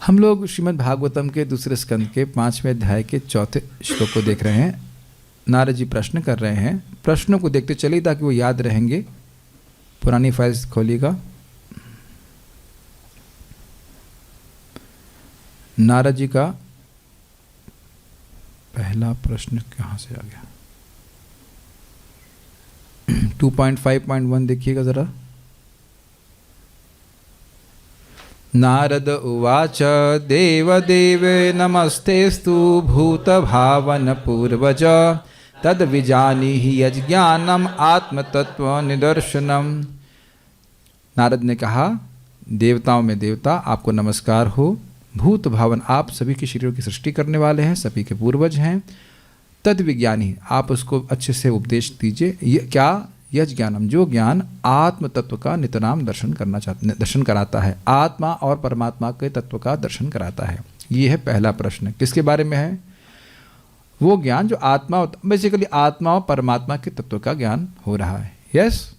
हम लोग श्रीमद् भागवतम के दूसरे स्कंद के 5वें अध्याय के 4थे श्लोक को देख रहे हैं। नारद जी प्रश्न कर रहे हैं, प्रश्नों को देखते चलिए ताकि वो याद रहेंगे। पुरानी फाइल्स खोलिएगा। नारद जी का पहला प्रश्न कहाँ से आ गया? 2.5.1 देखिएगा जरा। नारद उवाच देवदेव नमस्तेस्तु भूतभावन पूर्वज तद विजानीहि यज्ञानम आत्मतत्व निदर्शनम। नारद ने कहा, देवताओं में देवता आपको नमस्कार हो। भूत भावन, आप सभी के शरीरों की सृष्टि करने वाले हैं, सभी के पूर्वज हैं। तद विज्ञानी, आप उसको अच्छे से उपदेश दीजिए। ये क्या? यज ज्ञानम, जो ज्ञान आत्म तत्व का नितराम दर्शन कराता है, आत्मा और परमात्मा के तत्व का दर्शन कराता है। ये है पहला प्रश्न। किसके बारे में है? वो ज्ञान जो आत्मा, बेसिकली आत्मा और परमात्मा के तत्व का ज्ञान हो रहा है। यस,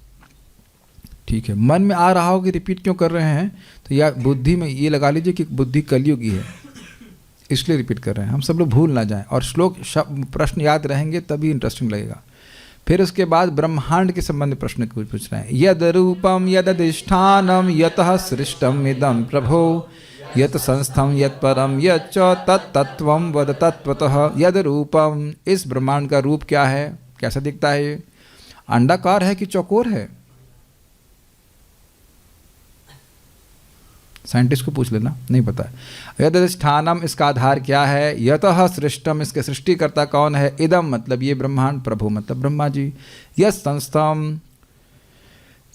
ठीक है। मन में आ रहा हो कि रिपीट क्यों कर रहे हैं, तो या बुद्धि में ये लगा लीजिए कि बुद्धि कलयुगी है, इसलिए रिपीट कर रहे हैं। हम सब लोग भूल ना जाएं और श्लोक प्रश्न याद रहेंगे तभी इंटरेस्टिंग लगेगा। फिर उसके बाद ब्रह्मांड के संबंध में प्रश्न पूछ रहे हैं। यद रूपम यद अधिष्ठानम यतः सृष्टम इदं प्रभो यत संस्थम यत परम यच्च तत्तत्वम वद तत्वतः। यद रूपम, इस ब्रह्मांड का रूप क्या है, कैसा दिखता है? ये अंडाकार है कि चौकोर है? साइंटिस्ट को पूछ लेना, नहीं पता है। यद अधिष्ठानम, इसका आधार क्या है? यतः सृष्टम, इसके सृष्टिकर्ता कौन है? इदम, मतलब ये ब्रह्मांड, प्रभु मतलब ब्रह्मा जी। यस संस्थम,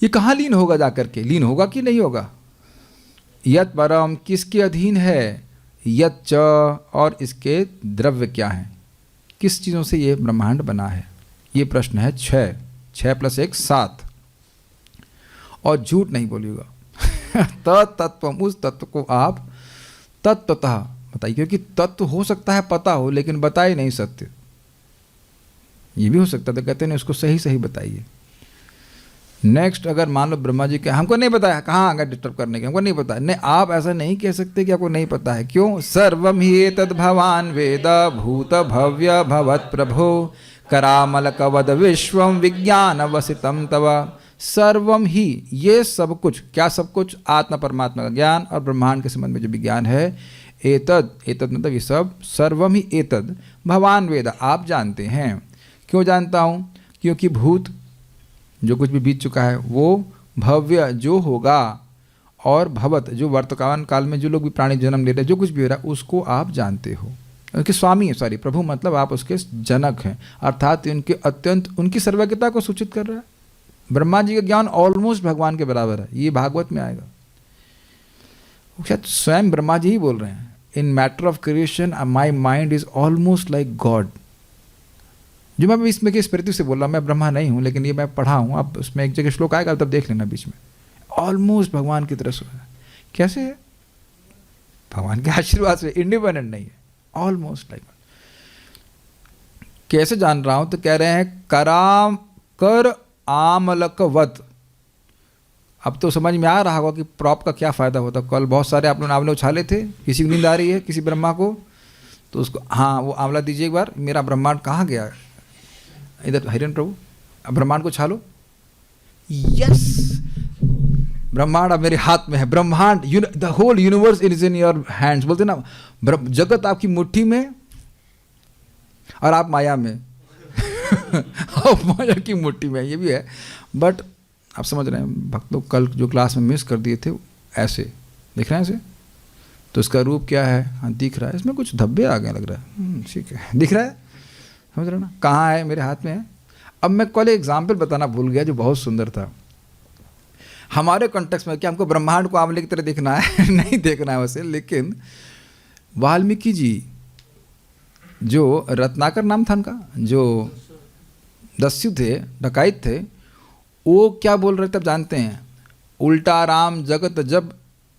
ये कहाँ लीन होगा जाकर के? लीन होगा कि नहीं होगा? यत परम, किसके अधीन है? यत च, और इसके द्रव्य क्या हैं? किस चीज़ों से ये ब्रह्मांड बना है? ये प्रश्न है 6 + 1 7। और झूठ नहीं बोलिएगा। तत्व, उस तत्व को आप तत्वतः बताइए, क्योंकि तत्व हो सकता है पता हो लेकिन बताए नहीं सकते। ये भी हो सकता है, तो कहते हैं उसको सही सही बताइए। नेक्स्ट, अगर मान लो ब्रह्मा जी के हमको नहीं पता है, कहाँ आगे डिस्टर्ब करने के, हमको नहीं पता है, नहीं, आप ऐसा नहीं कह सकते कि आपको नहीं पता है। क्यों? सर्वम ही एतद् भवान वेद भूत भव्य भवत् प्रभो करामल कवद विश्वम विज्ञान वसितम तव। सर्वम ही, ये सब कुछ, क्या सब कुछ? आत्मा परमात्मा का ज्ञान और ब्रह्मांड के संबंध में जो विज्ञान है। एतद, एतद मतलब ये सब। सर्वम ही एतद भवान वेद, आप जानते हैं। क्यों जानता हूँ? क्योंकि भूत, जो कुछ भी बीत चुका है वो, भव्य जो होगा, और भवत जो वर्तमान काल में जो लोग भी प्राणी जन्म ले रहे हैं, जो कुछ भी हो रहा है उसको आप जानते हो। उनके स्वामी, सॉरी प्रभु मतलब आप उसके जनक हैं, अर्थात उनके अत्यंत, उनकी सर्वज्ञता को सूचित कर रहा है। ब्रह्मा जी का ज्ञान ऑलमोस्ट भगवान के बराबर है, ये भागवत में आएगा। शायद स्वयं ब्रह्मा जी ही बोल रहे हैं, इन matter of creation my mind is almost like God. जो मैं इसमें की स्मृति से बोल रहा हूँ, मैं ब्रह्मा नहीं हूँ, लेकिन ये मैं पढ़ा हूँ। अब उसमें एक जगह श्लोक आएगा तब देख लेना बीच में। ऑलमोस्ट भगवान की तरह से है। कैसे है? भगवान के आशीर्वाद से, इंडिपेंडेंट नहीं है, ऑलमोस्ट लाइक। कैसे जान रहा हूँ? तो कह रहे हैं कराम कर आमलकवत। अब तो समझ में आ रहा होगा कि प्रॉप का क्या फ़ायदा होता। कल बहुत सारे आप लोग आंवले उछाले थे, किसी की नींद आ रही है, किसी ब्रह्मा को, तो उसको हाँ वो आंवला दीजिए एक बार। मेरा ब्रह्मांड कहाँ गया? इधर हिरण प्रभु, अब ब्रह्मांड को छालो। यस, ब्रह्मांड अब मेरे हाथ में है। ब्रह्मांड, the whole universe is in your hands. बोलते ना, जगत आपकी मुट्ठी में और आप माया में। आप माया की मुट्ठी में, ये भी है। बट आप समझ रहे हैं, भक्त लोग कल जो क्लास में मिस कर दिए थे, ऐसे दिख रहे हैं ऐसे, तो इसका रूप क्या है? हाँ दिख रहा है, इसमें कुछ धब्बे आ गए लग रहा है। ठीक है, दिख रहा है, समझ रहे ना? कहाँ है? मेरे हाथ में है। अब मैं कल एग्जाम्पल बताना भूल गया जो बहुत सुंदर था हमारे कॉन्टेक्स्ट में, कि हमको ब्रह्मांड को आंवले की तरह देखना है। नहीं देखना है वैसे, लेकिन वाल्मीकि जी, जो रत्नाकर नाम था उनका, जो दस्यु थे, डकाइत थे, वो क्या बोल रहे थे आप जानते हैं? उल्टा राम जगत जब,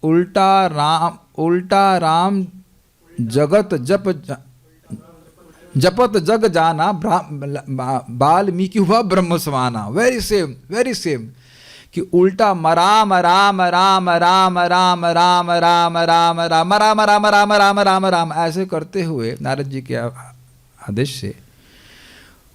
उल्टा राम जगत जप जपत जग जाना, वाल्मीकि हुआ ब्रह्म समाना। Very same, very same. कि उल्टा मराम राम राम राम राम राम राम राम राम राम राम राम राम राम राम ऐसे करते हुए नारद जी के आदेश से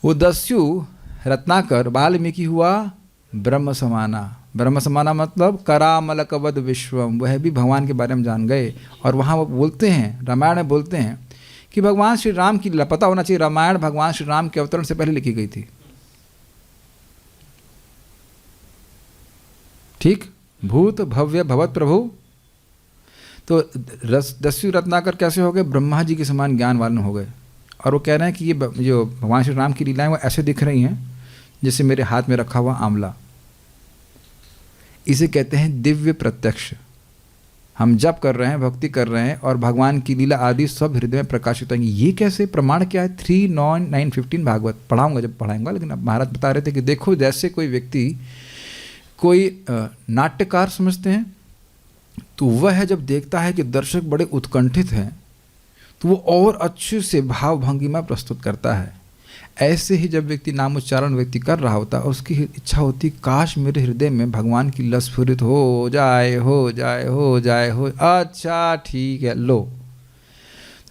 वो दस्यु रत्नाकर वाल्मीकि हुआ ब्रह्म समाना। ब्रह्म समाना मतलब करामलकवद विश्वम, वह भी भगवान के बारे में जान गए। और वहाँ वो बोलते हैं, रामायण में बोलते हैं कि भगवान श्री राम की पता होना चाहिए, रामायण भगवान श्री राम के अवतरण से पहले लिखी गई थी। ठीक, भूत भव्य भवत प्रभु। तो दस्यु रत्नाकर कैसे हो गए? ब्रह्मा जी के समान ज्ञान वाले हो गए। और वो कह रहे हैं कि ये जो भगवान श्री राम की लीलाएं वो ऐसे दिख रही हैं जैसे मेरे हाथ में रखा हुआ आंवला। इसे कहते हैं दिव्य प्रत्यक्ष। हम जप कर रहे हैं, भक्ति कर रहे हैं और भगवान की लीला आदि सब हृदय में प्रकाशित होंगी। ये कैसे? प्रमाण क्या है? 3:9-9:15 भागवत पढ़ाऊंगा जब पढ़ाऊंगा। लेकिन अब महाराज बता रहे थे कि देखो जैसे कोई व्यक्ति कोई नाट्यकार समझते हैं, तो वह जब देखता है कि दर्शक बड़े उत्कंठित हैं तो वो और अच्छे से भाव भंगिमा प्रस्तुत करता है। ऐसे ही जब व्यक्ति नाम उच्चारण व्यक्ति कर रहा होता और उसकी इच्छा होती काश मेरे हृदय में भगवान की लस स्फुरित हो जाए हो जाए हो जाए हो। अच्छा ठीक है, लो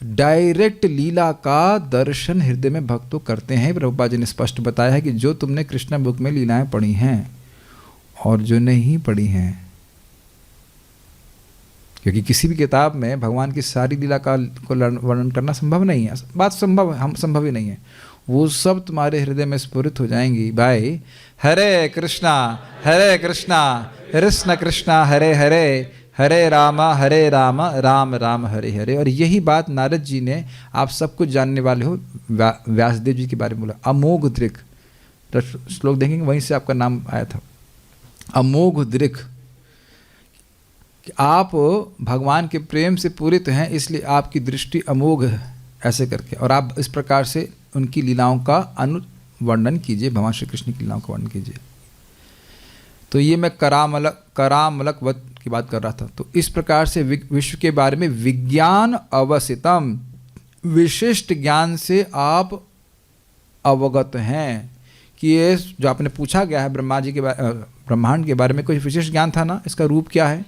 डायरेक्ट लीला का दर्शन हृदय में भक्त तो करते हैं। प्रभुपाद जी ने स्पष्ट बताया है कि जो तुमने कृष्ण बुक में लीलाएं पढ़ी हैं और जो नहीं पढ़ी हैं, क्योंकि किसी भी किताब में भगवान की सारी लीला का को वर्णन करना संभव नहीं है, बात संभव ही नहीं है। वो सब तुम्हारे हृदय में स्फुरित हो जाएंगी। भाई हरे कृष्णा कृष्ण कृष्णा हरे हरे, हरे राम राम राम हरे हरे। और यही बात नारद जी ने आप सब कुछ जानने वाले हो व्यासदेव जी के बारे में बोला। अमोघ दृक् श्लोक देखेंगे, वहीं से आपका नाम आया था। अमोघ दृक्, कि आप भगवान के प्रेम से पूरित हैं इसलिए आपकी दृष्टि अमोघ है, ऐसे करके। और आप इस प्रकार से उनकी लीलाओं का अनुवर्णन कीजिए, भगवान श्री कृष्ण की लीलाओं का वर्णन कीजिए। तो ये मैं करामलक वत की बात कर रहा था। तो इस प्रकार से विश्व के बारे में विज्ञान अवसितम, विशिष्ट ज्ञान से आप अवगत हैं। कि ये जो आपने पूछा गया है ब्रह्मा जी के ब्रह्मांड के बारे में, कोई विशेष ज्ञान था ना, इसका रूप क्या है,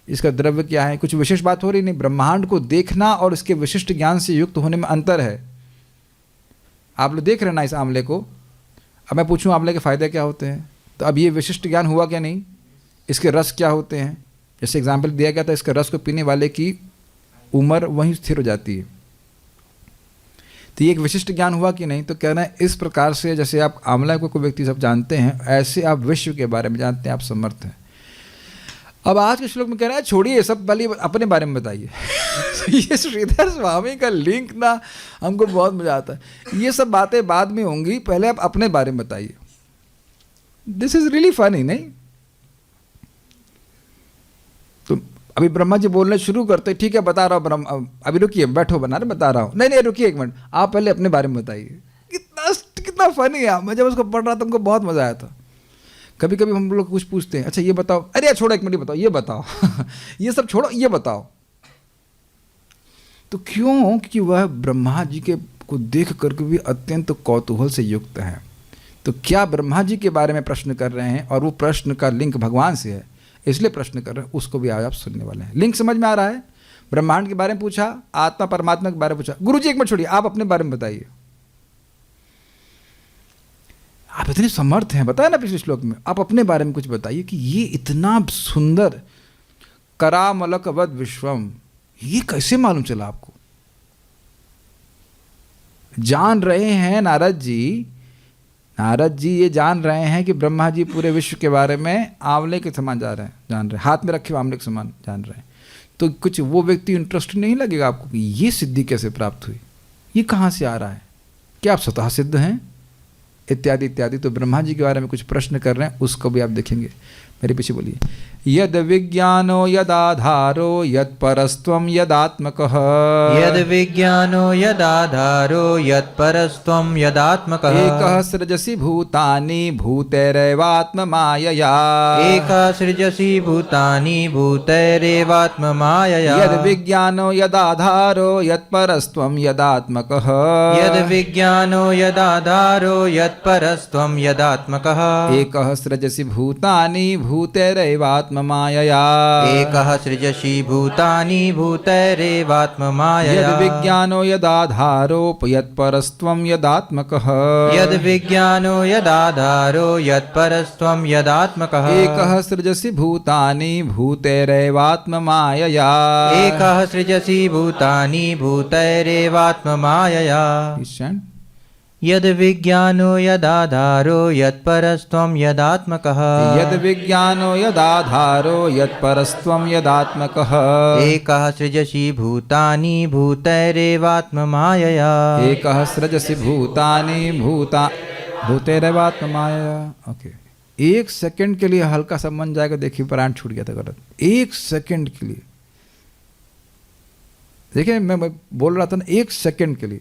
इसका द्रव्य क्या है, कुछ विशेष बात हो रही नहीं। ब्रह्मांड को देखना और इसके विशिष्ट ज्ञान से युक्त होने में अंतर है। आप लोग देख रहे हैं ना इस आंवले को। अब मैं पूछूं आंवले के फ़ायदे क्या होते हैं, तो अब ये विशिष्ट ज्ञान हुआ क्या नहीं? इसके रस क्या होते हैं? जैसे एग्जाम्पल दिया गया था, इसके रस को पीने वाले की उम्र वहीं स्थिर हो जाती है। तो ये एक विशिष्ट ज्ञान हुआ कि नहीं? तो कहना है इस प्रकार से जैसे आप आंवला को कोई व्यक्ति सब जानते हैं, ऐसे आप विश्व के बारे में जानते हैं, आप समर्थ हैं। अब आज के श्लोक में कह रहा है छोड़िए ये सब, पहले अपने बारे में बताइए। ये श्रीधर स्वामी का लिंक ना हमको बहुत मजा आता है। ये सब बातें बाद में होंगी, पहले आप अपने बारे में बताइए। दिस इज रियली फनी, नहीं? तो अभी ब्रह्मा जी बोलने शुरू करते, ठीक है बता रहा हूँ अभी रुकिए, बैठो बना रहे बता रहा हूँ। नहीं रुकिए एक मिनट, आप पहले अपने बारे में बताइए। कितना फनी है। मैं जब उसको पढ़ रहा था हमको बहुत मजा आया था। कभी कभी हम लोग कुछ पूछते हैं, अच्छा ये बताओ, अरे यार छोड़ो एक मिनट, बताओ ये बताओ। ये सब छोड़ो, ये बताओ। तो क्यों? क्योंकि वह ब्रह्मा जी के को देख करके भी अत्यंत कौतूहल से युक्त है। तो क्या ब्रह्मा जी के बारे में प्रश्न कर रहे हैं और वो प्रश्न का लिंक भगवान से है, इसलिए प्रश्न कर रहे हैं, उसको भी आज आप सुनने वाले हैं। लिंक समझ में आ रहा है? ब्रह्मांड के बारे में पूछा, आत्मा परमात्मा के बारे में पूछा। गुरु जी एक मिनट छोड़िए, आप अपने बारे में बताइए। आप इतने समर्थ हैं, बताया ना पिछले श्लोक में, आप अपने बारे में कुछ बताइए कि ये इतना सुंदर करामलकवद विश्वम, ये कैसे मालूम चला आपको? जान रहे हैं नारद जी ये जान रहे हैं कि ब्रह्मा जी पूरे विश्व के बारे में आंवले के समान जान रहे हैं, हाथ में रखे हुए आंवले के समान जान रहे हैं। तो कुछ वो व्यक्ति इंटरेस्ट नहीं लगेगा आपको कि ये सिद्धि कैसे प्राप्त हुई, ये कहाँ से आ रहा है, क्या आप स्वतः सिद्ध हैं, इत्यादि इत्यादि। तो ब्रह्मा जी के बारे में कुछ प्रश्न कर रहे हैं, उसको भी आप देखेंगे। मेरे पीछे बोलिए। यद विज्ञानो यदाधारो यद परस्त्वं यदात्मकः, यद विज्ञानो यदाधारो यद परस्त्वं यदात्मकः, एकः सृजसि भूतानि भूतैरेवात्ममायया, एकः सृजसि भूतानि भूतैरेवात्ममायया, यद विज्ञानो यदाधारो यद परस्त्वं यदात्मकः, यद विज्ञानो यदाधारो यद यत्परस्त्वं यदात्मकः एकः सृजसि भूतानि भूतैरेवात्ममायया एकः सृजसि भूतानि भूतैरेवात्ममायया यद्विज्ञानो यदाधारोपयत्परस्त्वं यदात्मकः यद्विज्ञानो यदाधारो यत्परस्त्वं यदात्मकः एकः सृजसि भूतानि भूतैरेवात्ममायया एकः सृजसि भूतानि भूतैरेवात्ममायया यद्विज्ञानो यदाधारो यत्परस्त्वं यदात्मकः यद्विज्ञानो यदाधारो यत्परस्त्वं यदात्मकः एकः सृजसि भूतानि भूतैरेवात्ममायया एकः सृजसि भूतानि भूतैरेवात्ममायया। ओके, एक सेकंड के लिए हल्का सा मन जाएगा, देखिए प्राण छूट गया था गलत, एक सेकंड के लिए देखिए, मैं बोल रहा था ना, एक सेकंड के लिए,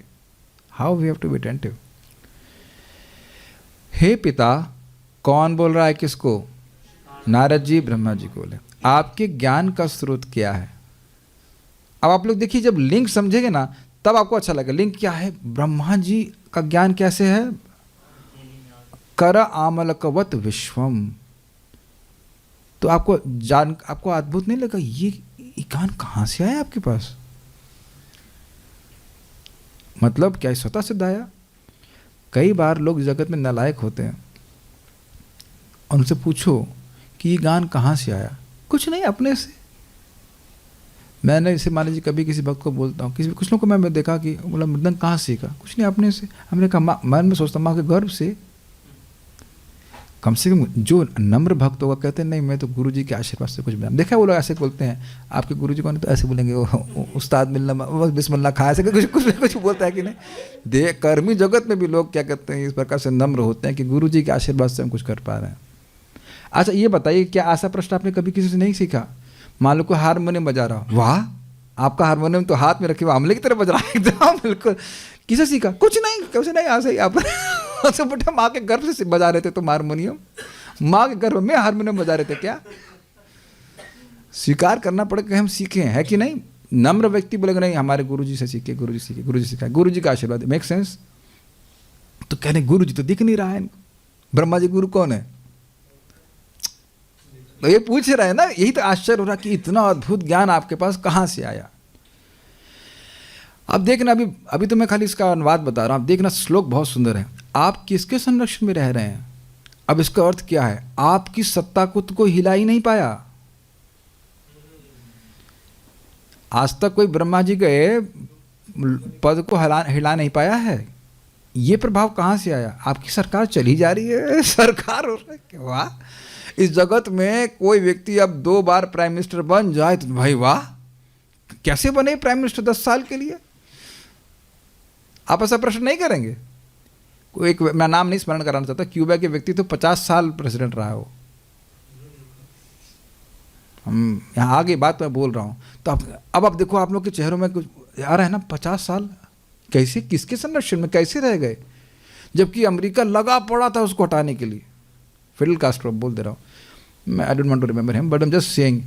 how we have to be attentive. हे पिता, कौन बोल रहा है किसको? नारद जी ब्रह्मा जी को बोले, आपके ज्ञान का स्रोत क्या है? अब आप लोग देखिए, जब लिंक समझेंगे ना तब आपको अच्छा लगेगा। लिंक क्या है? ब्रह्मा जी का ज्ञान कैसे है? कर आमलकवत विश्वम। तो आपको अद्भुत नहीं लगा? ये ज्ञान कहाँ से आया आपके पास? मतलब क्या स्वतः सिद्ध आया? कई बार लोग जगत में नालायक होते हैं, उनसे पूछो कि ये ज्ञान कहाँ से आया? कुछ नहीं, अपने से। मैंने इसे मान लीजिए कभी किसी भक्त को बोलता हूँ, कुछ लोगों को मैं देखा कि बोला मृदंग कहाँ सीखा? कुछ नहीं, अपने से। हमने कहा, मन में सोचता माँ के गर्भ से। कम से कम जो नम्र भक्त होगा कहते हैं नहीं, मैं तो गुरु जी के आशीर्वाद से कुछ बना। देखा वो लोग ऐसे बोलते हैं, आपके गुरु जी कौन? तो ऐसे बोलेंगे उस्ताद मिलना बिस्मिल्लाह खा, ऐसे कुछ बोलता है कि नहीं। देख, कर्मी जगत में भी लोग क्या कहते हैं, इस प्रकार से नम्र होते हैं कि गुरु जी के आशीर्वाद से हम कुछ कर पा रहे हैं। अच्छा ये बताइए, क्या ऐसा प्रश्न आपने कभी किसी से नहीं सीखा? मान लो को हारमोनियम बजा रहा, वाह आपका हारमोनियम तो हाथ में रखे हुए आमले की तरह बज रहा है एकदम बिल्कुल। किसे सीखा? कुछ नहीं, कैसे नहीं, ऐसे ही आप बेटा माँ के गर्भ से बजा रहे थे तुम हारमोनियम? माँ के गर्भ में हारमोनियम बजा रहे थे क्या? स्वीकार करना पड़ेगा कि हम सीखे हैं, है कि नहीं? नम्र व्यक्ति बोलेगा नहीं हमारे गुरु जी से सीखे, गुरु जी सीखे, गुरु जी सिखाए, गुरु जी का आशीर्वाद। Make sense? तो कहने गुरु जी तो दिख नहीं रहा है, ब्रह्मा जी गुरु कौन है? तो ये पूछ रहे हैं ना, यही तो आश्चर्य हो रहा कि इतना अद्भुत ज्ञान आपके पास कहाँ से आया। अब देखना, अभी तो मैं खाली इसका अनुवाद बता रहा हूँ। अब देखना, श्लोक बहुत सुंदर है। आप किसके संरक्षण में रह रहे हैं? अब इसका अर्थ क्या है? आपकी सत्ता को तो कोई हिला ही नहीं पाया। आज तक कोई ब्रह्मा जी के पद को हिला नहीं पाया है। ये प्रभाव कहाँ से आया? आपकी सरकार चली जा रही है, सरकार हो रहा है। वाह, इस जगत में कोई व्यक्ति अब 2 बार प्राइम मिनिस्टर बन जाए तो भाई वाह, कैसे बने प्राइम मिनिस्टर 10 साल के लिए? आप ऐसा प्रश्न नहीं करेंगे? कोई एक, मैं नाम नहीं स्मरण कराना चाहता, क्यूबा के व्यक्ति तो 50 साल प्रेसिडेंट रहा है वो। हम यहाँ आगे बात मैं बोल रहा हूँ। तो अब आप देखो, आप लोग के चेहरों में कुछ आ रहा है ना, 50 साल कैसे, किसके संरक्षण में कैसे रह गए? जबकि अमेरिका लगा पड़ा था उसको हटाने के लिए। फिडेल कास्ट्रो बोल दे रहा हूँ मैं, I don't want to remember him but I am just saying.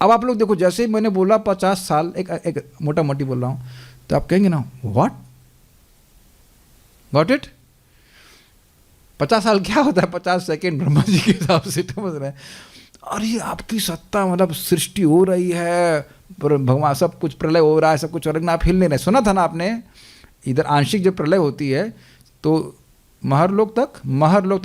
अब आप लोग देखो, जैसे ही मैंने बोला 50 साल, एक मोटा मोटी बोल रहा हूँ, तो आप कहेंगे ना व्हाट, गॉट इट? 50 साल क्या होता है? 50 सेकेंड ब्रह्मा जी के हिसाब से, समझ रहे हैं? और ये आपकी सत्ता, मतलब सृष्टि हो रही है, भगवान सब कुछ प्रलय हो रहा है, सब कुछ हो रहा है, आप हिल नहीं रहे। सुना था ना आपने, इधर आंशिक जब प्रलय होती है तो महरलोक तक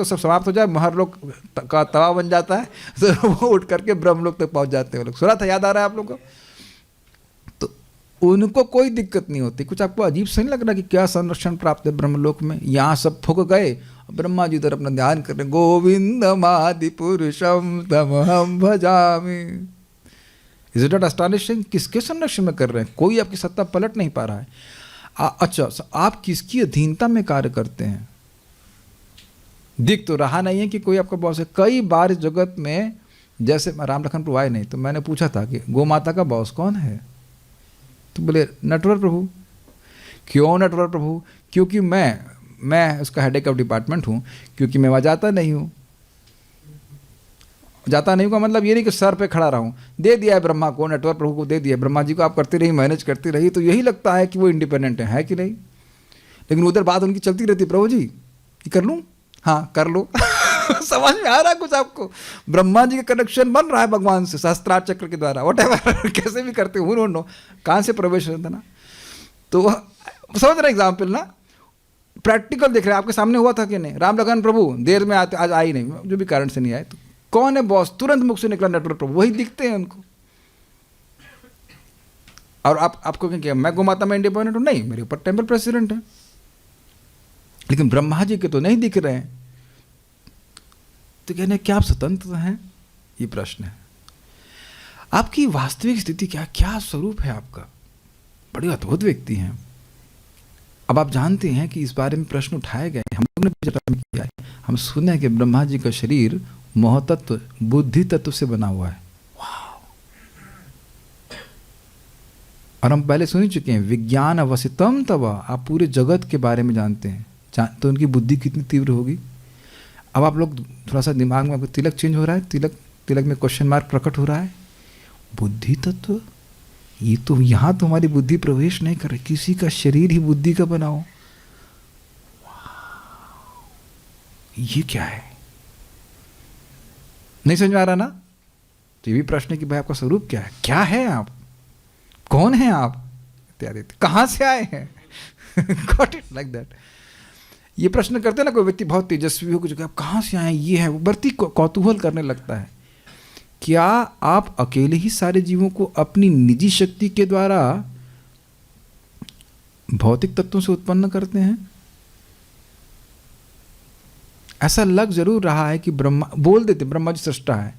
सब समाप्त हो जाए, महरलोक का तवा बन जाता है, तो वो उठ करके ब्रह्मलोक तक पहुंच जाते हैं लोग। सुना था, याद आ रहा है आप लोग को? तो उनको कोई दिक्कत नहीं होती। कुछ आपको अजीब से नहीं लग रहा कि क्या संरक्षण प्राप्त है ब्रह्मलोक में? यहाँ सब फूक गए, ब्रह्मा जी उधर अपना ध्यान कर रहे, गोविंदमादि पुरुषम तमहम भजामि। Is it not astonishing? किसके संरक्षण में कर रहे हैं? कोई आपकी सत्ता पलट नहीं पा रहा है। अच्छा, आप किसकी अधीनता में कार्य करते हैं? दिख तो रहा नहीं है कि कोई आपका बॉस है। कई बार इस जगत में, जैसे राम लखन प्रभु आए नहीं तो मैंने पूछा था कि गौ माता का बॉस कौन है? तो बोले नटवर प्रभु। क्यों नटवर प्रभु? क्योंकि मैं उसका हेडेक ऑफ डिपार्टमेंट हूँ, क्योंकि मैं वहाँ जाता नहीं हूँ का मतलब ये नहीं कि सर पे खड़ा रहूँ। दे दिया है ब्रह्मा को, नटवर प्रभु को दे दिया, ब्रह्मा जी को आप करती रही, मैनेज करती रही, तो यही लगता है कि वो इंडिपेंडेंट है कि नहीं? लेकिन उधर बात उनकी चलती रहती, प्रभु जी ये कर लूँ, हाँ कर लो। समझ में आ रहा है कुछ आपको? ब्रह्मा जी का कनेक्शन बन रहा है भगवान से सहस्त्रार चक्र के द्वारा, व्हाटएवर कैसे भी करते हो, डोंट नो कहाँ से प्रवेश होता ना। तो समझ रहे एग्जाम्पल ना, प्रैक्टिकल देख रहे हैं, आपके सामने हुआ था कि नहीं? राम लखन प्रभु देर में आते, आज आई नहीं, जो भी कारण से नहीं आए, तो कौन है बॉस? तुरंत मुख से निकला नेटवर्क प्रभु, वही दिखते हैं उनको। और आपको क्या, मैं गोमाता में इंडिपेंडेंट हूँ? नहीं, मेरे ऊपर टेम्पल प्रेसिडेंट है। लेकिन ब्रह्मा जी के तो नहीं दिख रहे हैं, तो कहने क्या आप स्वतंत्र हैं? ये प्रश्न है। आपकी वास्तविक स्थिति क्या स्वरूप है आपका? बड़े अद्भुत व्यक्ति हैं। अब आप जानते हैं कि इस बारे में प्रश्न उठाए गए, हम लोग ने चर्चा में किया है। हम सुने कि ब्रह्मा जी का शरीर मोहतत्व बुद्धि तत्व से बना हुआ है। और हम पहले सुन चुके हैं विज्ञान अवसितम तब, आप पूरे जगत के बारे में जानते हैं, तो उनकी बुद्धि कितनी तीव्र होगी। अब आप लोग थोड़ा सा दिमाग में आपको तिलक चेंज हो रहा है, तिलक में क्वेश्चन मार्क प्रकट हो रहा है। बुद्धि तत्व, ये तो यहाँ तो हमारी बुद्धि प्रवेश नहीं कर रही, किसी का शरीर ही बुद्धि का बनाओ, ये क्या है? नहीं समझ में आ रहा ना? तो ये भी प्रश्न है कि भाई आपका स्वरूप क्या है, क्या है आप, कौन है आप इत्यादि, कहाँ से आए हैं? Got it like that. ये प्रश्न करते हैं ना, कोई व्यक्ति बहुत तेजस्वी हो, कुछ आप कहाँ से आए, ये है, वो बढ़ती कौतूहल करने लगता है। क्या आप अकेले ही सारे जीवों को अपनी निजी शक्ति के द्वारा भौतिक तत्वों से उत्पन्न करते हैं? ऐसा लग जरूर रहा है कि ब्रह्मा बोल देते ब्रह्मा जी सृष्टा है,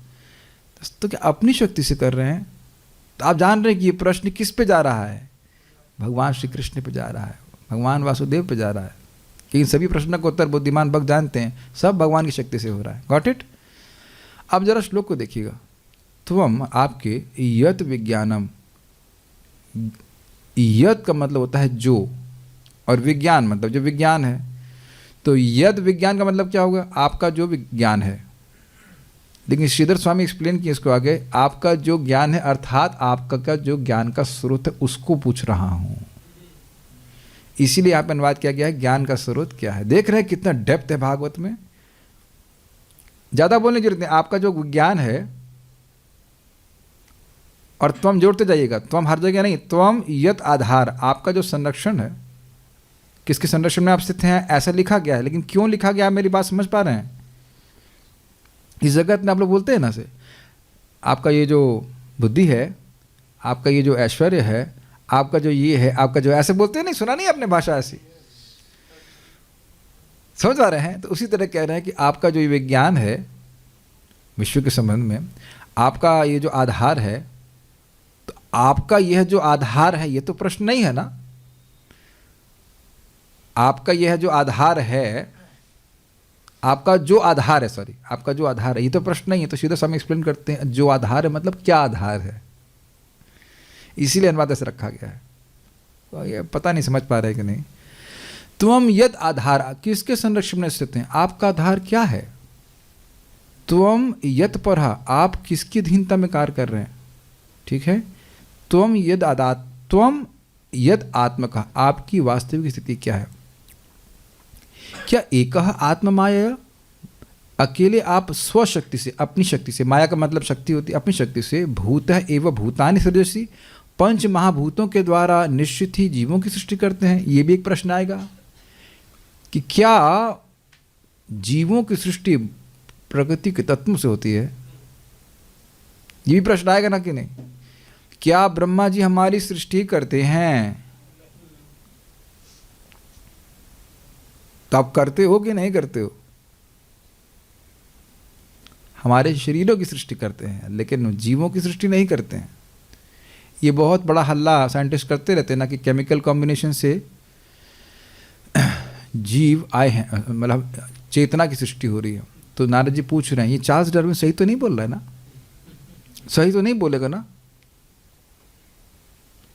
तो क्या अपनी शक्ति से कर रहे हैं? तो आप जान रहे हैं कि ये प्रश्न किस पे जा रहा है? भगवान श्री कृष्ण पे जा रहा है, भगवान वासुदेव पे जा रहा है। लेकिन सभी प्रश्नों का उत्तर बुद्धिमान भक्त जानते हैं, सब भगवान की शक्ति से हो रहा है। Got it? अब जरा श्लोक को देखिएगा। त्वम आपके यत विज्ञानम, यत का मतलब होता है जो, और विज्ञान मतलब जो विज्ञान है। तो यद विज्ञान का मतलब क्या होगा? आपका जो विज्ञान है। लेकिन श्रीधर स्वामी एक्सप्लेन किए इसको आगे, आपका जो ज्ञान है अर्थात आपका का जो ज्ञान का स्रोत है उसको पूछ रहा हूं। इसीलिए यहाँ पर अनुवाद किया गया है ज्ञान का स्रोत क्या है। देख रहे हैं कितना डेप्थ है भागवत में, ज्यादा बोलने की जरूरत नहीं। आपका जो विज्ञान है, और त्वम जोड़ते जाइएगा, त्वम हर जगह नहीं, त्वम यत आधार, आपका जो संरक्षण है, किसके संरक्षण में आप स्थित हैं ऐसा लिखा गया है। लेकिन क्यों लिखा गया है, मेरी बात समझ पा रहे हैं? इस जगत में आप लोग बोलते हैं ना से, आपका ये जो बुद्धि है, आपका ये जो ऐश्वर्य है, आपका जो ये है, आपका जो, ऐसे बोलते हैं नहीं, सुना नहीं आपने भाषा ऐसी? समझ आ रहे हैं? तो उसी तरह कह रहे हैं कि आपका जो ये विज्ञान है विश्व के संबंध में, आपका ये जो आधार है, तो आपका यह जो आधार है, ये तो प्रश्न नहीं है ना। आपका यह जो आधार है, आपका जो आधार है, सॉरी, आपका जो आधार है, ये तो प्रश्न नहीं है। तो सीधा समय एक्सप्लेन करते हैं, जो आधार है मतलब क्या आधार है, इसीलिए अनुवाद ऐसे रखा गया है। तो ये पता नहीं समझ पा रहे कि नहीं। त्वम यद आधार, किसके संरक्षण में स्थित हैं? आपका आधार क्या है? त्वम यत पर, आप किसकी अधीनता में कार्य कर रहे हैं? ठीक है। त्वम यद आदात, त्वम यद आत्मक, आपकी वास्तविक स्थिति क्या है? क्या एक आत्ममाया, अकेले आप स्वशक्ति से, अपनी शक्ति से, माया का मतलब शक्ति होती है, अपनी शक्ति से, भूत एवं भूतानि सृजसी, पंच महाभूतों के द्वारा निश्चित ही जीवों की सृष्टि करते हैं? ये भी एक प्रश्न आएगा कि क्या जीवों की सृष्टि प्रकृति के तत्वों से होती है? ये भी प्रश्न आएगा ना कि नहीं? क्या ब्रह्मा जी हमारी सृष्टि करते हैं? तो आप करते हो कि नहीं करते हो? हमारे शरीरों की सृष्टि करते हैं, लेकिन जीवों की सृष्टि नहीं करते हैं। ये बहुत बड़ा हल्ला साइंटिस्ट करते रहते हैं ना कि केमिकल कॉम्बिनेशन से जीव आए हैं, मतलब चेतना की सृष्टि हो रही है। तो नारद जी पूछ रहे हैं, ये चार्ल्स डार्विन सही तो नहीं बोल रहा है ना? सही तो नहीं बोलेगा ना?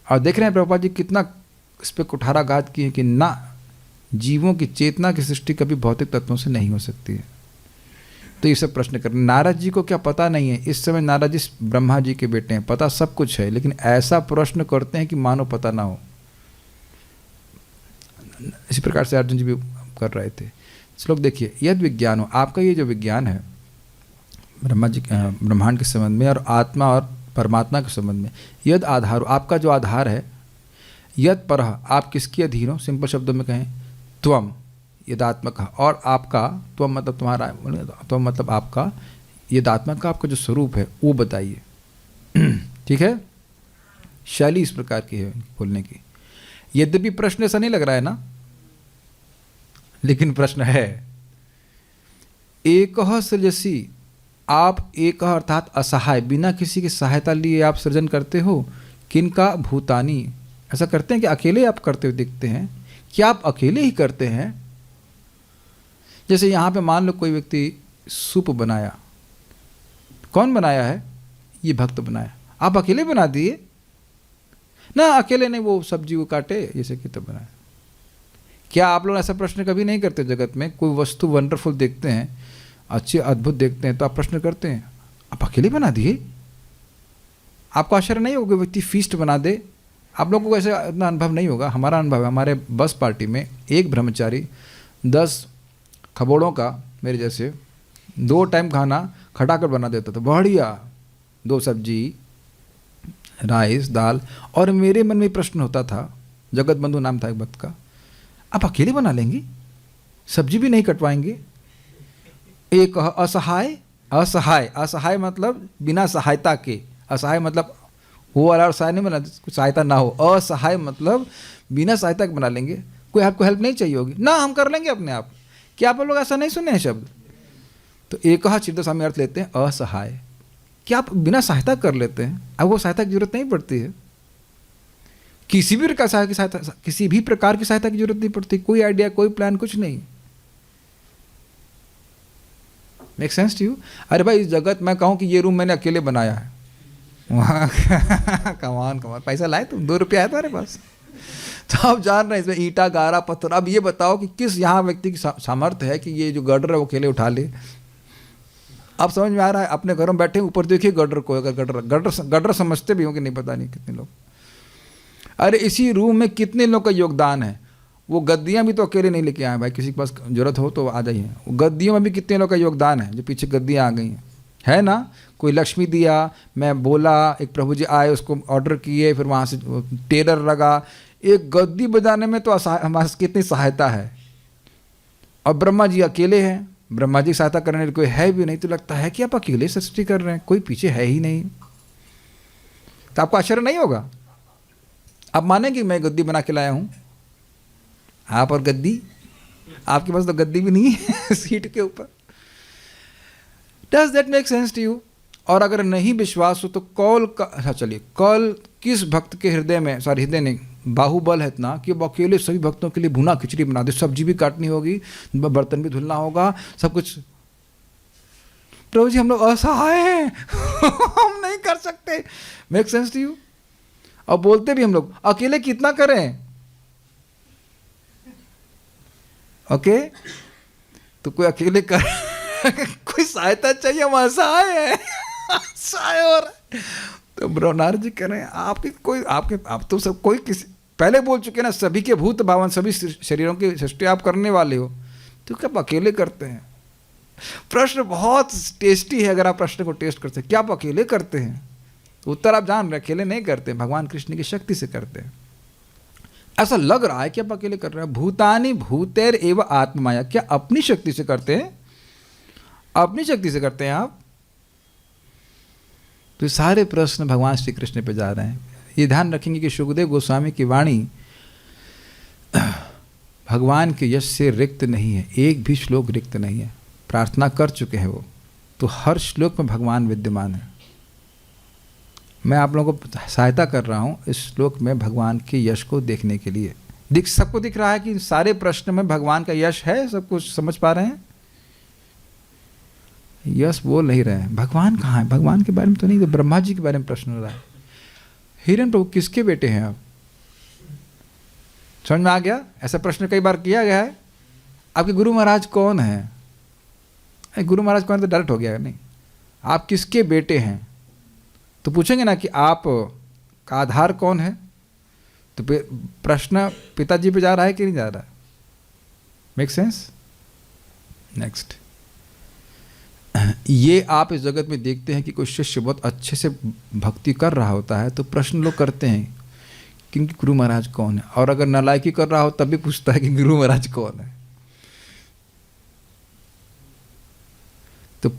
और देख रहे हैं प्रभुपाद जी कितना इस पर कुठाराघात किए कि ना, जीवों की चेतना की सृष्टि कभी भौतिक तत्वों से नहीं हो सकती है। तो ये सब प्रश्न कर, नारद जी को क्या पता नहीं है? इस समय नारद जी ब्रह्मा जी के बेटे हैं, पता सब कुछ है, लेकिन ऐसा प्रश्न करते हैं कि मानो पता ना हो। इसी प्रकार से अर्जुन जी भी कर रहे थे। श्लोक देखिए, यद विज्ञान हो, आपका ये जो विज्ञान है ब्रह्मांड के संबंध में और आत्मा और परमात्मा के संबंध में, यद आधार, आपका जो आधार है, यद पर, आप किसके अधीन हो, सिंपल शब्दों में कहें त्वम यदात्मक, और आपका त्वम मतलब तुम्हारा, त्वम मतलब आपका, यदात्मक का आपका जो स्वरूप है वो बताइए। ठीक है, शैली इस प्रकार की है बोलने की। यद्यपि प्रश्न ऐसा नहीं लग रहा है ना, लेकिन प्रश्न है। एकः सृजसी, आप एक अर्थात असहाय, बिना किसी की सहायता लिए आप सृजन करते हो। किनका? भूतानी। ऐसा करते हैं कि अकेले आप करते हुए दिखते हैं? क्या आप अकेले ही करते हैं? जैसे यहाँ पे मान लो कोई व्यक्ति सूप बनाया, कौन बनाया है? ये भक्त बनाया, आप अकेले बना दिए ना? अकेले नहीं, वो सब्जी को काटे जैसे कि तो बनाया। क्या आप लोग ऐसा प्रश्न कभी नहीं करते? जगत में कोई वस्तु वंडरफुल देखते हैं, अच्छे अद्भुत देखते हैं, तो आप प्रश्न करते हैं आप अकेले बना दिए? आपको आश्चर्य नहीं होगा व्यक्ति फीस्ट बना दे? आप लोगों को ऐसे इतना अनुभव नहीं होगा। हमारा अनुभव है, हमारे बस पार्टी में एक ब्रह्मचारी 10 खबोड़ों का, मेरे जैसे 2 टाइम खाना खटाकर बना देता था, बढ़िया, 2 सब्जी, राइस, दाल। और मेरे मन में प्रश्न होता था, जगत बंधु नाम था एक भक्त का, आप अकेले बना लेंगे? सब्जी भी नहीं कटवाएंगे? एक असहाय, असहाय, असहाय मतलब बिना सहायता के, असहाय मतलब वो वाला असहाय नहीं बना, कुछ सहायता ना हो। असहाय मतलब बिना सहायता के बना लेंगे, कोई आपको हेल्प नहीं चाहिए होगी ना, हम कर लेंगे अपने आप। क्या आप लोग ऐसा नहीं सुने हैं शब्द? तो एक चित्त स्वामी अर्थ लेते हैं असहाय, क्या आप बिना सहायता कर लेते हैं? आपको सहायता की जरूरत नहीं पड़ती है, किसी भी प्रकार की सहायता, किसी भी प्रकार की सहायता की जरूरत नहीं पड़ती, कोई आइडिया, कोई प्लान, कुछ नहीं। Make sense to you? अरे भाई, इस जगत मैं कहूँ कि ये रूम मैंने अकेले बनाया है, वहाँ कमान, पैसा लाए तुम? 2 रुपया है तुम्हारे पास? तो आप जान रहे हैं इसमें ईंटा, गारा, पत्थर। अब ये बताओ कि किस यहाँ व्यक्ति की सामर्थ्य है कि ये जो गर्डर है वो अकेले उठा ले? अब समझ में आ रहा है? अपने घरों में बैठे ऊपर देखिए गर्डर को, अगर गर्डर समझते भी होंगे, नहीं पता नहीं कितने लोग। अरे इसी रूम में कितने लोग का योगदान है। वो गद्दियाँ भी तो अकेले नहीं लेके आए भाई, किसी के पास जरूरत हो तो आ जाइए। गद्दियों में भी कितने लोग का योगदान है, जो पीछे गद्दियाँ आ गई हैं, है ना? कोई लक्ष्मी दिया, मैं बोला, एक प्रभु जी आए, उसको ऑर्डर किए, फिर वहाँ से टेलर लगा। एक गद्दी बजाने में तो हमारे कितनी सहायता है। और ब्रह्मा जी अकेले हैं, ब्रह्मा जी की सहायता करने वाले कोई है भी नहीं, तो लगता है कि आप अकेले सृष्टि कर रहे हैं, कोई पीछे है ही नहीं। तो आपको आश्चर्य नहीं होगा? आप माने कि मैं गद्दी बना के लाया हूँ? आप और गद्दी, आपके पास तो गद्दी भी नहीं है सीट के ऊपर। Does that make sense to you? और अगर नहीं विश्वास हो तो कौल का, अच्छा चलिए, कौल किस भक्त के हृदय में, सॉरी हृदय नहीं, बाहुबल है इतना कि वो अकेले सभी भक्तों के लिए भुना खिचड़ी बना दे, सब्जी भी काटनी होगी, बर्तन भी धुलना होगा, सब कुछ। प्रभु जी हम लोग असहाय हैं हम नहीं कर सकते। Make sense to you? और बोलते भी हम लोग अकेले कितना करें? ओके तो कोई अकेले कर कोई सहायता चाहिए, हम असहाय है असहाय। और तो ब्रह्मनाथ जी कह रहे हैं आपकी कोई, आपके आप तो सब कोई किसी, पहले बोल चुके ना, सभी के भूत भावन, सभी शरीरों की सृष्टि आप करने वाले हो, तो क्या आप अकेले करते हैं? प्रश्न बहुत टेस्टी है, अगर आप प्रश्न को टेस्ट करते हैं, क्या आप अकेले करते हैं? उत्तर आप जान रहे, अकेले नहीं करते, भगवान कृष्ण की शक्ति से करते हैं। ऐसा लग रहा है कि आप अकेले कर रहे हैं। भूतानि भूतेर एवं आत्ममाया, क्या अपनी शक्ति से करते हैं? अपनी शक्ति से करते हैं आप? तो सारे प्रश्न भगवान श्री कृष्ण पे जा रहे हैं। ये ध्यान रखेंगे कि सुखदेव गोस्वामी की वाणी भगवान के यश से रिक्त नहीं है, एक भी श्लोक रिक्त नहीं है। प्रार्थना कर चुके हैं वो, तो हर श्लोक में भगवान विद्यमान है। मैं आप लोगों को सहायता कर रहा हूँ इस श्लोक में भगवान के यश को देखने के लिए। सबको दिख रहा है कि सारे प्रश्न में भगवान का यश है, सब कुछ समझ पा रहे हैं? यश बोल नहीं रहे हैं, भगवान कहाँ है? भगवान के बारे में तो नहीं, तो ब्रह्मा जी के बारे में प्रश्न हो रहा है। हिरण प्रभु किसके बेटे हैं आप? समझ में आ गया? ऐसा प्रश्न कई बार किया गया है। आपके गुरु महाराज कौन है? गुरु महाराज कौन, तो डायरेक्ट हो गया नहीं। आप किसके बेटे हैं तो पूछेंगे ना कि आप का आधार कौन है, तो प्रश्न पिताजी पे जा रहा है कि नहीं जा रहा है? Make sense? नेक्स्ट, ये आप इस जगत में देखते हैं कि कोई शिष्य बहुत अच्छे से भक्ति कर रहा होता है तो प्रश्न लोग करते हैं क्योंकि गुरु महाराज कौन है, और अगर नालायकी कर रहा हो तब भी पूछता है कि गुरु महाराज कौन है। तो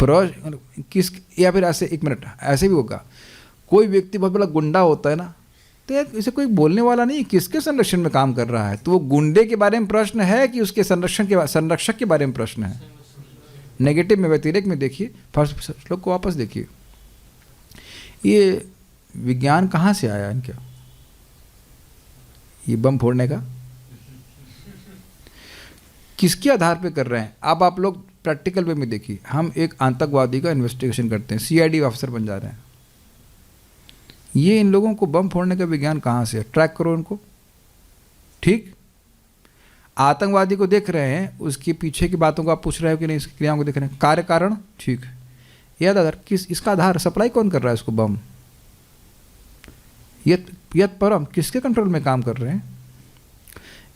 किस, या फिर ऐसे, एक मिनट, ऐसे भी होगा, कोई व्यक्ति बहुत बड़ा गुंडा होता है ना, तो यार इसे कोई बोलने वाला नहीं, किसके संरक्षण में काम कर रहा है, तो वो गुंडे के बारे में प्रश्न है कि उसके संरक्षक के बारे में प्रश्न है। नेगेटिव में, व्यतिरेक में देखिए, फर्स्ट श्लोक को वापस देखिए, ये विज्ञान कहाँ से आया इनका, ये बम फोड़ने का किसके आधार पे कर रहे हैं। अब आप लोग प्रैक्टिकल वे में देखिए, हम एक आतंकवादी का इन्वेस्टिगेशन करते हैं, सीआईडी ऑफिसर बन जा रहे हैं, ये इन लोगों को बम फोड़ने का विज्ञान कहाँ से है, ट्रैक करो उनको, ठीक। आतंकवादी को देख रहे हैं, उसके पीछे की बातों को आप पूछ रहे हो कि नहीं, इसकी क्रियाओं को देख रहे हैं, कार्य कारण, ठीक है, यह आधार किस, इसका आधार सप्लाई कौन कर रहा है इसको बम, यत परम किसके कंट्रोल में काम कर रहे हैं,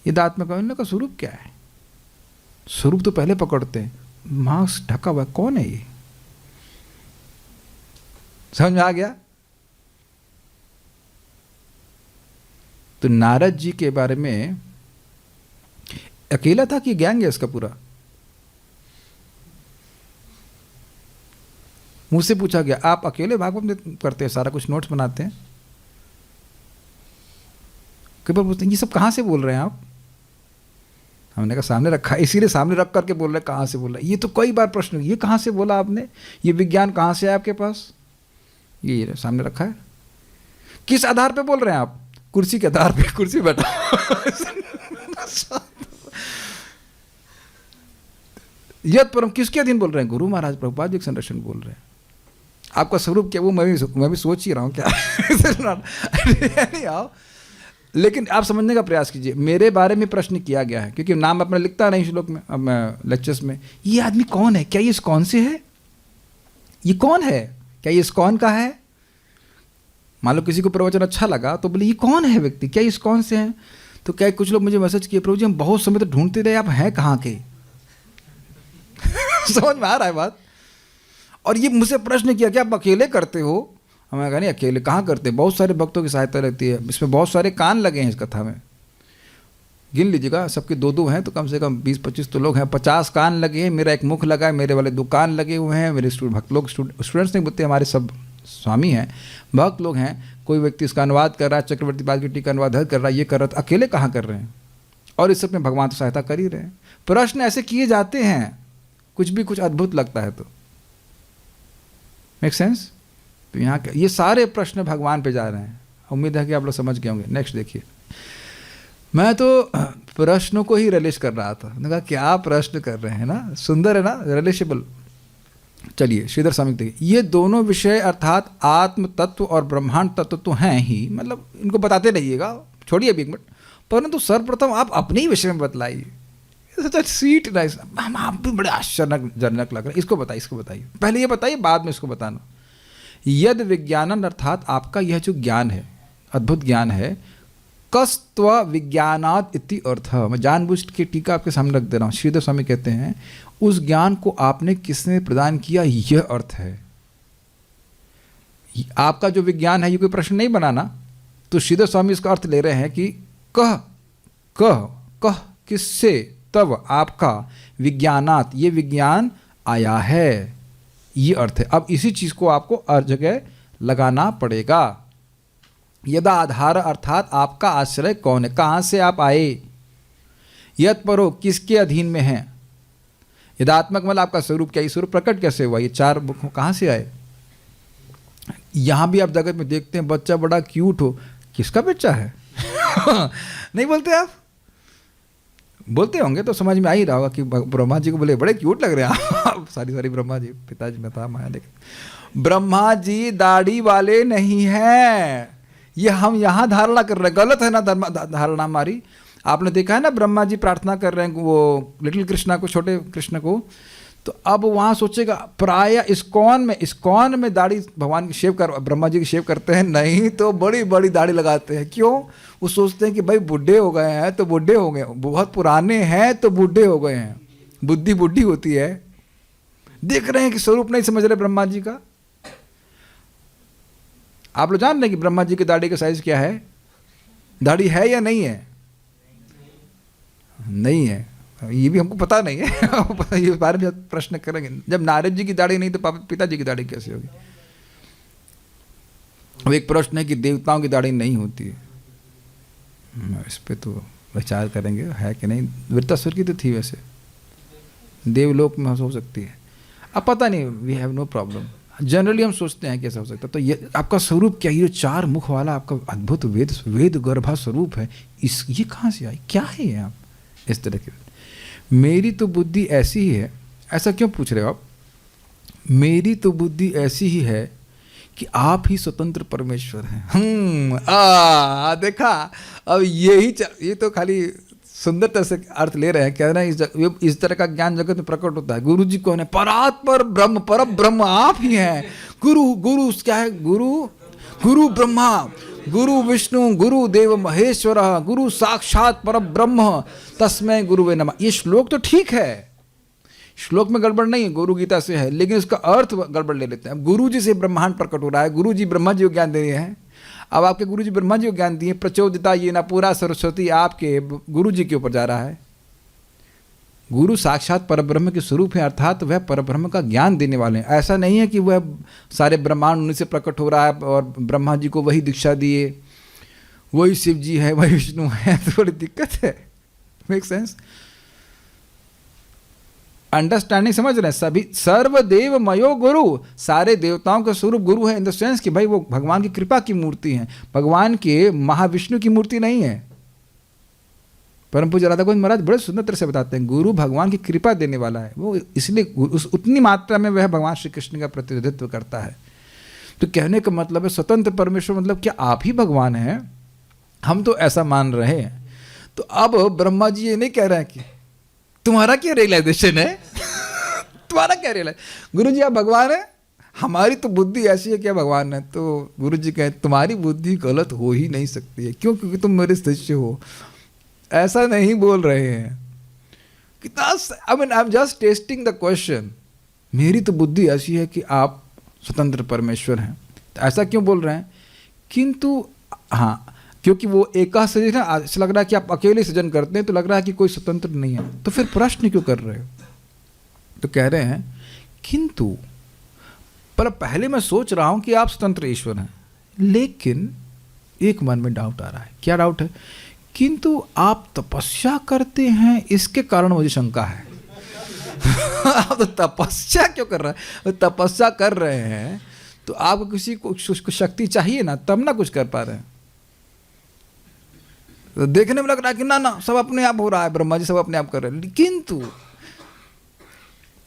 यदात्मक, इनका स्वरूप क्या है, स्वरूप तो पहले पकड़ते हैं, मास्क ढका हुआ कौन है ये, समझ में आ गया। तो नारद जी के बारे में अकेला था कि गैंग है इसका पूरा, मुझसे पूछा गया आप अकेले भागवत करते हैं, सारा कुछ नोट्स बनाते हैं, कई बार पूछते हैं ये सब कहाँ से बोल रहे हैं आप, हमने कहा सामने रखा है, इसीलिए सामने रख करके बोल रहे हैं, कहाँ से बोल रहे हैं, ये तो कई बार प्रश्न, ये कहाँ से बोला आपने, ये विज्ञान कहाँ से है आपके पास, ये सामने रखा है, किस आधार पे बोल रहे हैं आप, कुर्सी के आधार पे, कुर्सी बैठा यद परम किसके अधीन बोल रहे हैं, गुरु महाराज प्रभुपाद जी के संरक्षण बोल रहे हैं। आपका स्वरूप क्या, वो मैं भी सोच ही रहा हूँ क्या नहीं आओ, लेकिन आप समझने का प्रयास कीजिए। मेरे बारे में प्रश्न किया गया है क्योंकि नाम अपना लिखता नहीं श्लोक में, अब मैं लेक्चर्स में, ये आदमी कौन है, क्या ये इस्कॉन से है, ये कौन है, क्या ये इस्कॉन का है, मान लो किसी को प्रवचन अच्छा लगा तो बोले ये कौन है व्यक्ति, क्या ये इस्कॉन से है, तो क्या कुछ लोग मुझे मैसेज किए, प्रभु जी हम बहुत समय तक ढूंढते रहे आप हैं कहाँ के समझ में आ रहा है बात। और ये मुझसे प्रश्न किया कि आप अकेले करते हो, हमें कहा नहीं अकेले कहाँ करते, बहुत सारे भक्तों की सहायता रहती है, इसमें बहुत सारे कान लगे हैं इस कथा में, गिन लीजिएगा, सबके दो दो हैं तो कम से कम 20-25 तो लोग हैं, 50 कान लगे हैं, मेरा एक मुख लगा है, मेरे वाले 2 कान लगे हुए हैं, मेरे भक्त लोग स्टूडेंट्स नहीं बोलते, हमारे सब स्वामी हैं, भक्त लोग हैं, कोई व्यक्ति इसका अनुवाद कर रहा है, चक्रवर्ती पाद की टीका अनुवाद कर रहा है, ये कर रहा है, अकेले कहाँ कर रहे हैं, और इस सब में भगवान तो सहायता कर ही रहे हैं। प्रश्न ऐसे किए जाते हैं, कुछ भी कुछ अद्भुत लगता है तो मेक सेंस। तो यहाँ ये सारे प्रश्न भगवान पे जा रहे हैं, उम्मीद है कि आप लोग समझ गए होंगे। नेक्स्ट देखिए, मैं तो प्रश्नों को ही रिलीज कर रहा था, मैंने कहा क्या प्रश्न कर रहे हैं ना, सुंदर है ना, रिलेशेबल। चलिए श्रीधर स्वामी देखिए, ये दोनों विषय अर्थात आत्म तत्व और ब्रह्मांड तत्व तो हैं ही, मतलब इनको बताते रहिएगा, छोड़िए अभी एक मिनट, परंतु सर्वप्रथम आप अपने ही विषय में बतलाइए, स्वीट नाइस, हम आप भी बड़े आश्चर्यजनक लग रहे हैं, इसको बताइए, पहले ये बताइए बाद में इसको बताना। यद विज्ञानन अर्थात आपका यह जो ज्ञान है, अद्भुत ज्ञान है, कस्त्व विज्ञानात् इति अर्थ, मैं जानबूझ के टीका आपके सामने रख दे रहा हूँ। श्रीधर स्वामी कहते हैं उस ज्ञान को आपने किसने प्रदान किया, यह अर्थ है। आपका जो विज्ञान है ये कोई प्रश्न नहीं बनाना, तो श्रीधर स्वामी इसका अर्थ ले रहे हैं कि कह कह कह किससे, तब आपका विज्ञानात, ये विज्ञान आया है, ये अर्थ है। अब इसी चीज को आपको हर जगह लगाना पड़ेगा। यदा आधार अर्थात आपका आश्रय कौन है, कहां से आप आए, यत परो किसके अधीन में है, यदात्मक मतलब आपका स्वरूप क्या, ये स्वरूप प्रकट कैसे हुआ, ये 4 मुख कहां से आए। यहां भी आप जगत में देखते हैं बच्चा बड़ा क्यूट हो, किसका बच्चा है नहीं बोलते, आप बोलते होंगे तो समझ में आ ही रहा होगा कि ब्रह्मा जी को बोले बड़े क्यूट लग रहे हैं आप सारी ब्रह्मा जी, पिताजी में था माया, लेकिन ब्रह्मा जी दाढ़ी वाले नहीं हैं, ये हम यहाँ धारणा कर रहे हैं, गलत है ना धारणा हमारी। आपने देखा है ना ब्रह्मा जी प्रार्थना कर रहे हैं वो लिटिल कृष्णा को, छोटे कृष्ण को, तो अब वहाँ सोचेगा प्राय इस्कॉन में दाढ़ी भगवान की शेव कर, ब्रह्मा जी की शेव करते हैं, नहीं तो बड़ी बड़ी दाढ़ी लगाते हैं। क्यों, वो सोचते हैं कि भाई बूढ़े हो गए हैं तो बूढ़े हो गए, बहुत पुराने हैं तो बूढ़े हो गए हैं, बुद्धि बुद्धि होती है। देख रहे हैं कि स्वरूप नहीं समझ रहे ब्रह्मा जी का। आप लोग जान रहे हैं कि ब्रह्मा जी की दाढ़ी का साइज क्या है? दाढ़ी है या नहीं है? नहीं है, ये भी हमको पता नहीं है। ये बारे में प्रश्न करेंगे। जब नारद जी की दाढ़ी नहीं तो पिताजी की दाढ़ी कैसे होगी? अब एक प्रश्न है कि देवताओं की दाढ़ी नहीं होती है, इस पे तो विचार करेंगे है कि नहीं। वृत्तासुर की तो थी, वैसे देवलोक में हो सकती है, अब पता नहीं। We have no problem. Generally हम सोचते हैं कैसा हो सकता है। तो ये आपका स्वरूप क्या, ये 4 मुख वाला आपका अद्भुत वेद गर्भा स्वरूप है, ये कहाँ से आई, क्या है ये? आप इस तरह के, मेरी तो बुद्धि ऐसी ही है। ऐसा क्यों पूछ रहे हो आप? मेरी तो बुद्धि ऐसी ही है कि आप ही स्वतंत्र परमेश्वर हैं। देखा, अब ये तो खाली सुंदरता से अर्थ ले रहे हैं। कह रहे हैं इस तरह का ज्ञान जगत में प्रकट होता है। गुरु जी कौन है? परात्पर ब्रह्म, पर ब्रह्म आप ही हैं। गुरु क्या है? गुरु ब्रह्मा, गुरु विष्णु, गुरु देव महेश्वर, गुरु साक्षात पर ब्रह्म, तस्मै गुरुवे नमः। ये श्लोक तो ठीक है, श्लोक में गड़बड़ नहीं है, गुरु गीता से है, लेकिन उसका अर्थ गड़बड़ ले लेते हैं। गुरु जी से ब्रह्मांड प्रकट हो रहा है, गुरु जी ब्रह्मा जी को ज्ञान दे रहे हैं। अब आपके गुरु जी ब्रह्मा जी को ज्ञान दिए, प्रचोदिता ये ना पूरा सरस्वती आपके गुरु जी के ऊपर जा रहा है। गुरु साक्षात परब्रह्म के स्वरूप है, अर्थात वह परब्रह्म का ज्ञान देने वाले हैं। ऐसा नहीं है कि वह सारे ब्रह्मांड उन्हीं से प्रकट हो रहा है और ब्रह्मा जी को वही दीक्षा दिए, वही शिव जी है, वही विष्णु है। तो बड़ी दिक्कत है। Make sense? अंडरस्टैंडिंग समझ रहे हैं? सभी सर्वदेव मयो गुरु, सारे देवताओं का स्वरूप गुरु है, इन द सेंस कि भाई वो भगवान की कृपा की मूर्ति है, भगवान के महाविष्णु की मूर्ति नहीं है। परम पूज्य राधा गोविंद महाराज बड़े सुंदर तरह से बताते हैं, गुरु भगवान की कृपा देने वाला है, वो इसलिए उतनी मात्रा में वह भगवान श्री कृष्ण का प्रतिनिधित्व करता है। तो कहने का मतलब है स्वतंत्र परमेश्वर मतलब क्या आप ही भगवान हैं? हम तो ऐसा मान रहे हैं। तो अब ब्रह्मा जी ये नहीं कह रहे हैं कि तुम्हारा क्या रियलाइजेशन है? तुम्हारा क्या रियलाइजेशन? गुरु जी आप भगवान है, हमारी तो बुद्धि ऐसी है, क्या भगवान है? तो गुरु जी कहें तुम्हारी बुद्धि गलत हो ही नहीं सकती है, क्यों? क्योंकि तुम मेरे शिष्य हो। ऐसा नहीं बोल रहे हैं। कितना, आई am just testing the question. मेरी तो बुद्धि ऐसी है कि आप स्वतंत्र परमेश्वर हैं, तो ऐसा क्यों बोल रहे हैं? किंतु हाँ, क्योंकि वो एक सृजन है, ऐसा लग रहा है कि आप अकेले सृजन करते हैं, तो लग रहा है कि कोई स्वतंत्र नहीं है। तो फिर प्रश्न क्यों कर रहे हो? तो कह रहे हैं किंतु, पर पहले मैं सोच रहा हूं कि आप स्वतंत्र ईश्वर हैं, लेकिन एक मन में डाउट आ रहा है। क्या डाउट है? किंतु आप तपस्या करते हैं, इसके कारण मुझे शंका है। आप तो तपस्या क्यों कर रहे हैं? तपस्या कर रहे हैं तो आपको किसी को शक्ति चाहिए ना, तब ना कुछ कर पा रहे हैं। तो देखने में लग रहा है कि ना सब अपने आप हो रहा है, ब्रह्मा जी सब अपने आप कर रहे हैं।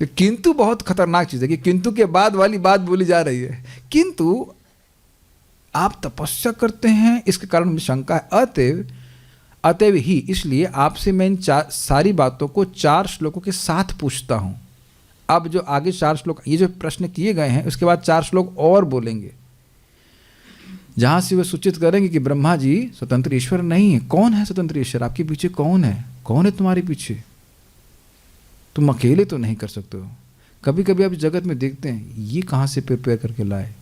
किंतु बहुत खतरनाक चीज़ है कि किंतु के बाद वाली बात बोली जा रही है। किंतु आप तपस्या करते हैं, इसके कारण मुझे शंका है। अतएव ही इसलिए आपसे मैं इन सारी बातों को 4 श्लोकों के साथ पूछता हूं। अब जो आगे 4 श्लोक, ये जो प्रश्न किए गए हैं, उसके बाद 4 श्लोक और बोलेंगे, जहां से वे सूचित करेंगे कि ब्रह्मा जी स्वतंत्र ईश्वर नहीं है। कौन है स्वतंत्र ईश्वर? आपके पीछे कौन है? कौन है तुम्हारे पीछे? तुम अकेले तो नहीं कर सकते हो। कभी कभी आप जगत में देखते हैं, ये कहाँ से प्रिपेयर करके लाए?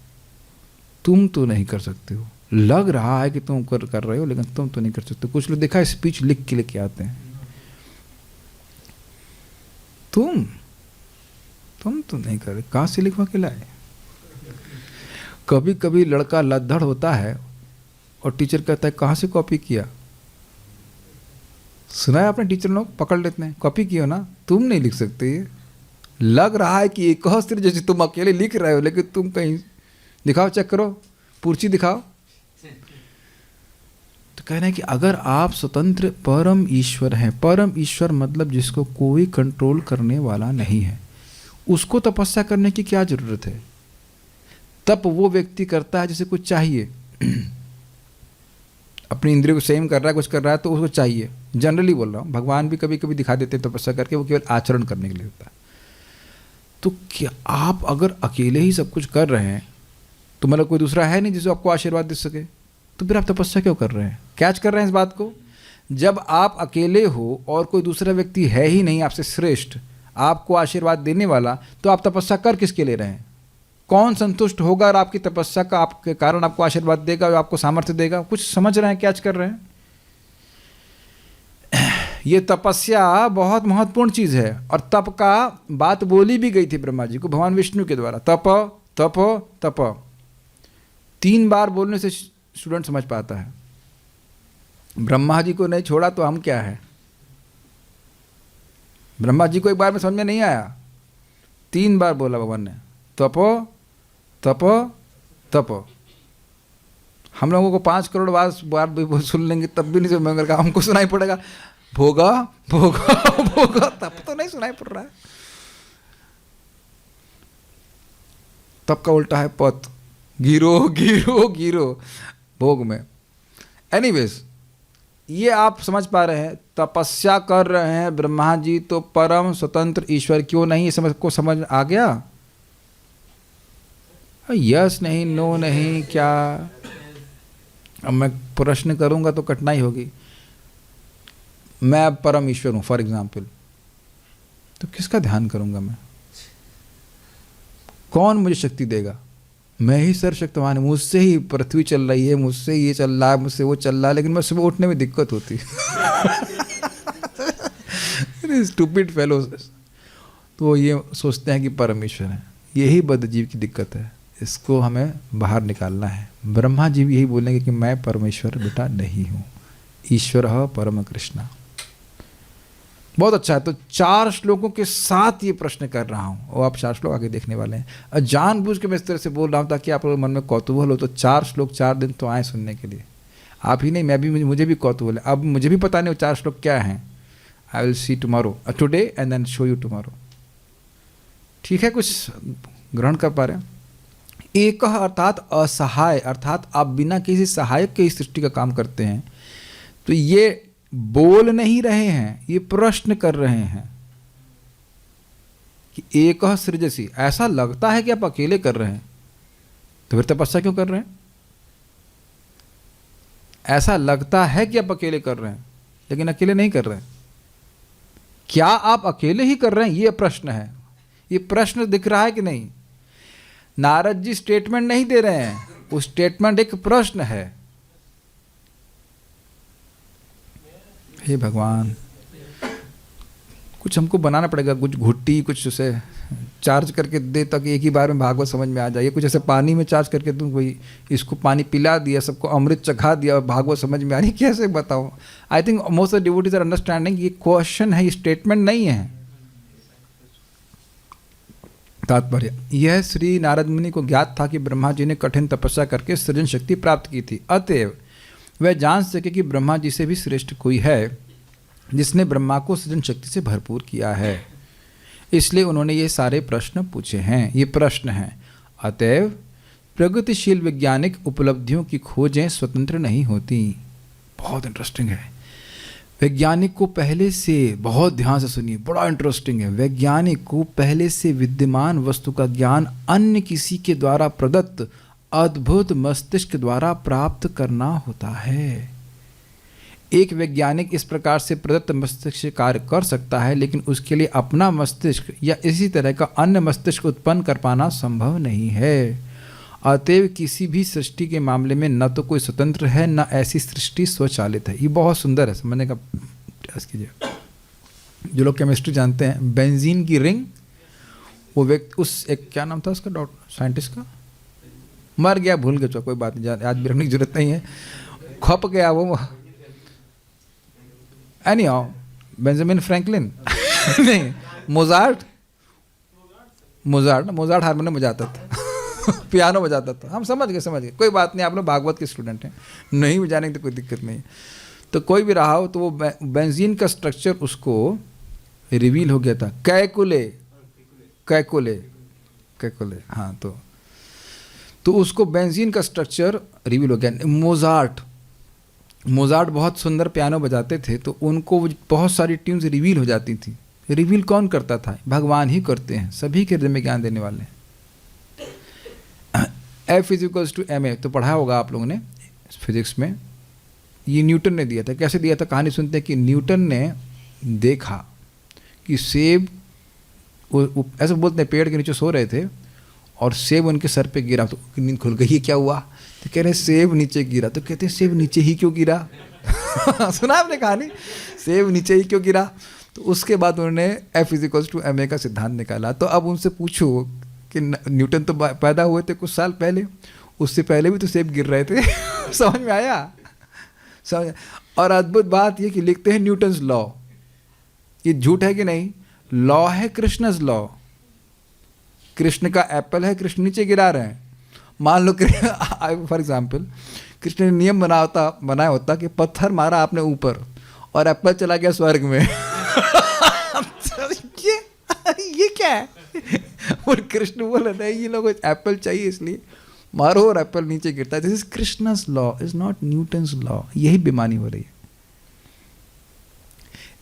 तुम तो नहीं कर सकते हो। लग रहा है कि तुम कर रहे हो, लेकिन तुम तो नहीं कर सकते। कुछ लोग देखा है स्पीच लिख के लेके आते हैं, तुम तो नहीं कर रहे, कहाँ से लिखवा के लाए? कभी कभी लड़का लद्दड़ होता है और टीचर कहता है कहाँ से कॉपी किया? सुना है आपने? टीचर लोग पकड़ लेते हैं, कॉपी किया ना, तुम नहीं लिख सकते। ये लग रहा है कि एक सिर्फ जैसे तुम अकेले लिख रहे हो, लेकिन तुम कहीं दिखाओ, चेक करो, पूर्ची दिखाओ। तो कह रहे हैं कि अगर आप स्वतंत्र परम ईश्वर हैं, परम ईश्वर मतलब जिसको कोई कंट्रोल करने वाला नहीं है, उसको तपस्या करने की क्या जरूरत है? तप वो व्यक्ति करता है जिसे कुछ चाहिए। अपनी इंद्रियों को संयम कर रहा है, कुछ कर रहा है, तो उसको चाहिए। जनरली बोल रहा हूँ, भगवान भी कभी कभी दिखा देते हैं तपस्या करके, वो केवल आचरण करने के लिए होता है। तो क्या आप अगर अकेले ही सब कुछ कर रहे हैं, तो मतलब कोई दूसरा है नहीं जिसे आपको आशीर्वाद दे सके, तो फिर आप तपस्या क्यों कर रहे हैं? कैच कर रहे हैं इस बात को? जब आप अकेले हो और कोई दूसरा व्यक्ति है ही नहीं आपसे श्रेष्ठ, आपको आशीर्वाद देने वाला, तो आप तपस्या कर किसके ले रहे हैं? कौन संतुष्ट होगा और आपकी तपस्या का आपके कारण आपको आशीर्वाद देगा और आपको सामर्थ्य देगा? कुछ समझ रहे हैं क्या कर रहे हैं? ये तपस्या बहुत महत्वपूर्ण चीज़ है। और तप का बात बोली भी गई थी ब्रह्मा जी को भगवान विष्णु के द्वारा, तप तप तप। 3 बार बोलने से स्टूडेंट समझ पाता है। ब्रह्मा जी को नहीं छोड़ा तो हम क्या है? ब्रह्मा जी को एक बार में समझ में नहीं आया, 3 बार बोला भगवान ने, तप तप तप। हम लोगों को 5 करोड़ बार भी सुन लेंगे तब भी नहीं समझ में आएगा, हमको सुनाई पड़ेगा भोगा भोगा भोगा, तब तो नहीं सुनाई पड़ रहा है। तब का उल्टा है पत, गिरो गिरो गिरो भोग में। एनीवेज, ये आप समझ पा रहे हैं, तपस्या कर रहे हैं ब्रह्मा जी तो परम स्वतंत्र ईश्वर क्यों नहीं? समझ आ गया? यस नहीं, नो नहीं, क्या? अब मैं प्रश्न करूंगा तो कठिनाई होगी। मैं परम ईश्वर हूं फॉर एग्जाम्पल, तो किसका ध्यान करूंगा मैं? कौन मुझे शक्ति देगा? मैं ही सर्वशक्तिमान, मुझसे ही पृथ्वी चल रही है, मुझसे ये चल रहा है, मुझसे वो चल रहा है, लेकिन मैं सुबह उठने में दिक्कत होती है। Stupid fellows. तो ये सोचते हैं कि परमेश्वर है। यही बद्धजीव की दिक्कत है, इसको हमें बाहर निकालना है। ब्रह्मा जी भी यही बोलेंगे कि मैं परमेश्वर बेटा नहीं हूँ, ईश्वर परम कृष्णा। बहुत अच्छा है। तो 4 श्लोकों के साथ ये प्रश्न कर रहा हूँ, और आप 4 श्लोक आगे देखने वाले हैं। और जानबूझ के मैं इस तरह से बोल रहा हूँ ताकि आप लोगों के मन में कौतूहल हो। तो 4 श्लोक 4 दिन तो आए सुनने के लिए। आप ही नहीं, मैं भी, मुझे भी कौतूहल है। अब मुझे भी पता नहीं वो 4 श्लोक क्या हैं। I will see tomorrow, today and then show you tomorrow. ठीक है, कुछ ग्रहण कर पा रहे हैं? एक अर्थात असहाय, अर्थात आप बिना किसी सहायक के सृष्टि का काम करते हैं। तो ये बोल नहीं रहे हैं, ये प्रश्न कर रहे हैं कि एक सृजसी। ऐसा लगता है कि आप अकेले कर रहे हैं, तो फिर तपस्या क्यों कर रहे हैं? ऐसा लगता है कि आप अकेले कर रहे हैं, लेकिन अकेले नहीं कर रहे हैं। क्या आप अकेले ही कर रहे हैं? ये प्रश्न है। ये प्रश्न दिख रहा है कि नहीं? नारद जी स्टेटमेंट नहीं दे रहे हैं, वो स्टेटमेंट एक प्रश्न है। हे भगवान, कुछ हमको बनाना पड़ेगा, कुछ घुट्टी, कुछ उसे चार्ज करके दे ताकि एक ही बार में भागवत समझ में आ जाए। कुछ ऐसे पानी में चार्ज करके दूँ, कोई इसको पानी पिला दिया, सबको अमृत चखा दिया, भागवत समझ में आ रही, कैसे बताऊँ? I think most of the devotees are understanding ये क्वेश्चन है, ये स्टेटमेंट नहीं है। तात्पर्य यह श्री नारद मुनि को ज्ञात था कि ब्रह्मा जी ने कठिन तपस्या करके सृजन शक्ति प्राप्त की थी, अतएव वह जान सके कि ब्रह्मा जी से भी श्रेष्ठ कोई है जिसने ब्रह्मा को सृजन शक्ति से भरपूर किया है। इसलिए उन्होंने ये सारे प्रश्न पूछे हैं। ये प्रश्न हैं, अतएव प्रगतिशील वैज्ञानिक उपलब्धियों की खोजें स्वतंत्र नहीं होती। बहुत इंटरेस्टिंग है। वैज्ञानिक को पहले से, बहुत ध्यान से सुनिए, बड़ा इंटरेस्टिंग है। वैज्ञानिक को पहले से विद्यमान वस्तु का ज्ञान अन्य किसी के द्वारा प्रदत्त अद्भुत मस्तिष्क द्वारा प्राप्त करना होता है। एक वैज्ञानिक इस प्रकार से प्रदत्त मस्तिष्क से कार्य कर सकता है, लेकिन उसके लिए अपना मस्तिष्क या इसी तरह का अन्य मस्तिष्क उत्पन्न कर पाना संभव नहीं है। अतएव किसी भी सृष्टि के मामले में न तो कोई स्वतंत्र है, न ऐसी सृष्टि स्वचालित है। ये बहुत सुंदर है, समझने का प्रयास कीजिए। जो लोग केमिस्ट्री जानते हैं, बेंजीन की रिंग, वो व्यक्ति, उस एक क्या नाम था उसका, डॉक्टर साइंटिस्ट का, मर गया, भूल गया, कोई बात नहीं, आज भी रखने की जरूरत नहीं है, खप गया वो। एनीहाउ, बेंजामिन फ्रैंकलिन नहीं, मोजार्ट हारमोनियम बजाता था, पियानो बजाता था। हम समझ गए, कोई बात नहीं, आप लोग भागवत के स्टूडेंट हैं, नहीं बजाने की तो कोई दिक्कत नहीं। तो कोई भी रहा हो, तो वो बेंजीन का स्ट्रक्चर उसको रिवील हो गया था। कैकुले, हाँ, तो उसको बेंजीन का स्ट्रक्चर रिवील हो गया। मोजार्ट बहुत सुंदर पियानो बजाते थे, तो उनको बहुत सारी ट्यून्स रिवील हो जाती थी। रिवील कौन करता था? भगवान ही करते हैं, सभी के हृदय में ज्ञान देने वाले हैं। F = ma, तो पढ़ा होगा आप लोगों ने फिजिक्स में। ये न्यूटन ने दिया था। कैसे दिया था? कहानी सुनते हैं कि न्यूटन ने देखा कि सेब वो ऐसे बोलते हैं, पेड़ के नीचे सो रहे थे और सेब उनके सर पे गिरा, तो नींद खुल गई, ये क्या हुआ? तो कह रहे सेब नीचे गिरा। तो कहते हैं सेब नीचे ही क्यों गिरा? सुना आपने कहानी, सेब नीचे ही क्यों गिरा? तो उसके बाद उन्होंने F=ma का सिद्धांत निकाला। तो अब उनसे पूछो कि न्यूटन तो पैदा हुए थे कुछ साल पहले, उससे पहले भी तो सेब गिर रहे थे। समझ में आया? समझ। और अद्भुत बात ये कि लिखते हैं न्यूटन्स लॉ, ये झूठ है कि नहीं? लॉ है कृष्णस लॉ। कृष्ण का एप्पल है, कृष्ण नीचे गिरा रहे हैं। मान लो फॉर एग्जाम्पल कृष्ण ने नियम बनाया होता कि पत्थर मारा आपने ऊपर और एप्पल चला गया स्वर्ग में। ये क्या है? और कृष्ण बोल रहे ये लोगों को एप्पल चाहिए इसलिए मारो और एप्पल नीचे गिरता है। This is Krishna's law, is not Newton's law. यही बेईमानी हो रही है।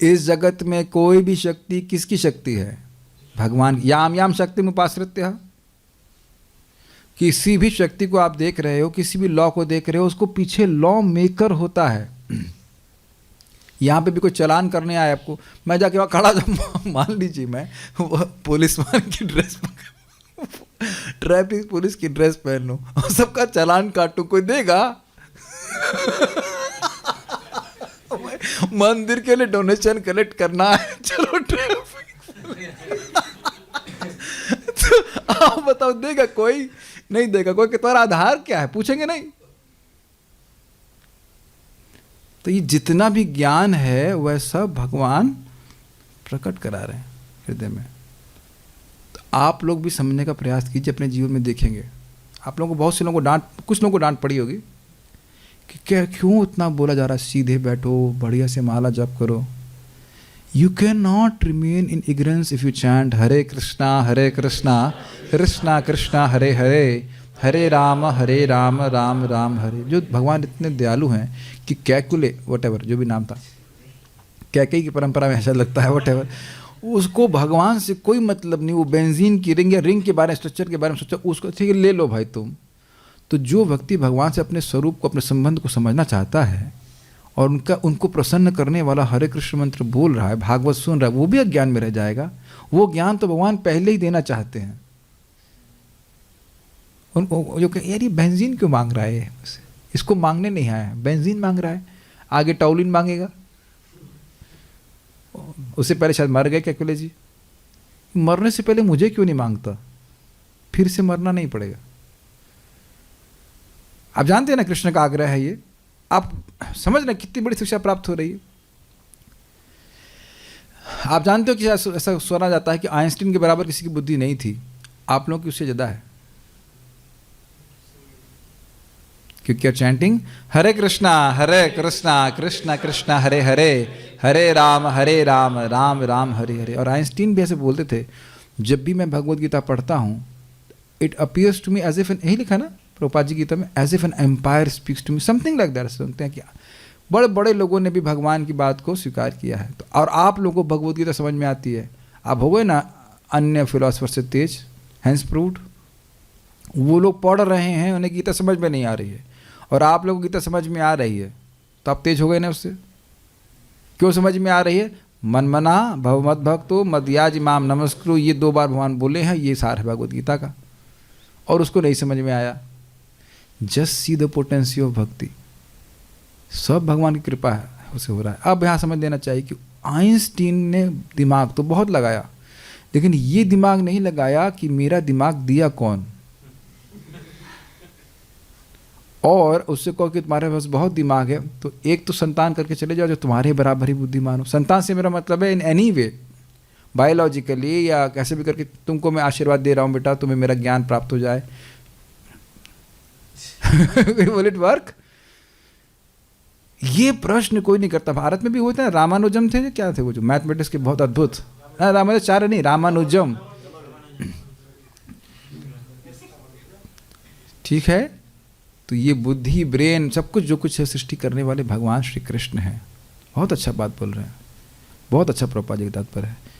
इस जगत में कोई भी शक्ति किसकी शक्ति है? भगवान की। याम याम शक्ति में उपाश्रित्य। किसी भी शक्ति को आप देख रहे हो, किसी भी लॉ को देख रहे हो, उसको पीछे लॉ मेकर होता है। यहाँ पे भी कोई चलान करने आया आपको, मैं जाके वहाँ खड़ा जब मान लीजिए मैं पुलिस मान की ड्रेस, ट्रैफिक पुलिस की ड्रेस पहन लूँ और सबका चलान काटूँ, कोई देगा? मंदिर के लिए डोनेशन कलेक्ट करना है, चलो ट्रैफिक। तो आप बताओ देगा कोई? नहीं देगा कोई। कि तुम्हारा आधार क्या है पूछेंगे नहीं। तो ये जितना भी ज्ञान है वह सब भगवान प्रकट करा रहे हैं हृदय में। तो आप लोग भी समझने का प्रयास कीजिए, अपने जीवन में देखेंगे। आप लोगों को बहुत से लोगों को कुछ लोगों को डांट पड़ी होगी कि क्या क्यों उतना बोला जा रहा है, सीधे बैठो, बढ़िया से माला जप करो। You can not remain in ignorance if you chant Hare Krishna Krishna Krishna Hare Hare, Hare Ram Ram Ram Hare. जो भगवान इतने दयालु हैं कि कैकुले वटेवर जो भी नाम था, कैकई की परंपरा में ऐसा लगता है वटेवर, उसको भगवान से कोई मतलब नहीं। वो बेंजीन की रिंग या रिंग के बारे में, स्ट्रक्चर के बारे में सोचा, उसको ठीक है ले लो भाई तुम। तो जो व्यक्ति भगवान से अपने स्वरूप को, अपने संबंध को समझना चाहता है और उनको प्रसन्न करने वाला हरे कृष्ण मंत्र बोल रहा है, भागवत सुन रहा है, वो भी अज्ञान में रह जाएगा। वो ज्ञान तो भगवान पहले ही देना चाहते हैं। उनको जो कहे यार ये बेंजीन क्यों मांग रहा है, इसको मांगने नहीं आया है, बेंजीन मांग रहा है, आगे टॉलिन मांगेगा। उससे पहले शायद मर गए कैकुले जी, मरने से पहले मुझे क्यों नहीं मांगता, फिर से मरना नहीं पड़ेगा। आप जानते हैं ना कृष्ण का आग्रह है ये। आप समझ रहे कितनी बड़ी शिक्षा प्राप्त हो रही है। आप जानते हो कि ऐसा सुना जाता है कि आइंस्टीन के बराबर किसी की बुद्धि नहीं थी, आप लोगों की उससे ज़्यादा है। क्योंकि चैंटिंग हरे कृष्णा कृष्णा कृष्णा हरे हरे, हरे राम राम राम हरे हरे। और आइंस्टीन भी ऐसे बोलते थे, जब भी मैं भगवद गीता पढ़ता हूँ, it appears to me as if an, यही लिखा ना प्रभुपाद जी गीता में, as if an empire speaks to me, something like that. सुनते हैं कि बड़े बड़े लोगों ने भी भगवान की बात को स्वीकार किया है। तो और आप लोगों को भगवद गीता समझ में आती है। आप हो गए ना अन्य फिलोसफर से तेज, हैंस प्रूव्ड। वो लोग पढ़ रहे हैं, उन्हें गीता समझ में नहीं आ रही है, और आप लोगों को गीता समझ में आ रही है, तो आप तेज हो गए ना उससे। क्यों समझ में आ रही है? मनमना भवमद भक्तो मदयाज इमाम नमस्कुरु, ये 2 बार भगवान बोले हैं, ये सार है भगवद गीता का। और उसको नहीं समझ में आया। Just see the potency of भक्ति। सब भगवान की कृपा है, उसे हो रहा है। अब यहाँ समझ लेना चाहिए कि आइंस्टीन ने दिमाग तो बहुत लगाया, लेकिन ये दिमाग नहीं लगाया कि मेरा दिमाग दिया कौन। और उससे कहो कि तुम्हारे पास बहुत दिमाग है, तो एक तो संतान करके चले जाओ जो तुम्हारे बराबर ही बुद्धिमान हो। संतान से मेरा मतलब है इन एनी वे, बायोलॉजिकली या कैसे भी करके तुमको मैं आशीर्वाद दे रहा हूँ बेटा, तुम्हें मेरा ज्ञान प्राप्त हो जाए। Will it work? ये प्रश्न कोई नहीं करता। भारत में भी होते हैं, रामानुजम थे, क्या थे वो जो मैथमेटिक्स के बहुत अद्भुत, रामानुजाचार्य नहीं, रामानुजम, ठीक है। तो ये बुद्धि, ब्रेन, सब कुछ जो कुछ है सृष्टि करने वाले भगवान श्री कृष्ण हैं। बहुत अच्छा बात बोल रहे हैं, बहुत अच्छा प्रभुपाद जी का तात्पर्य है।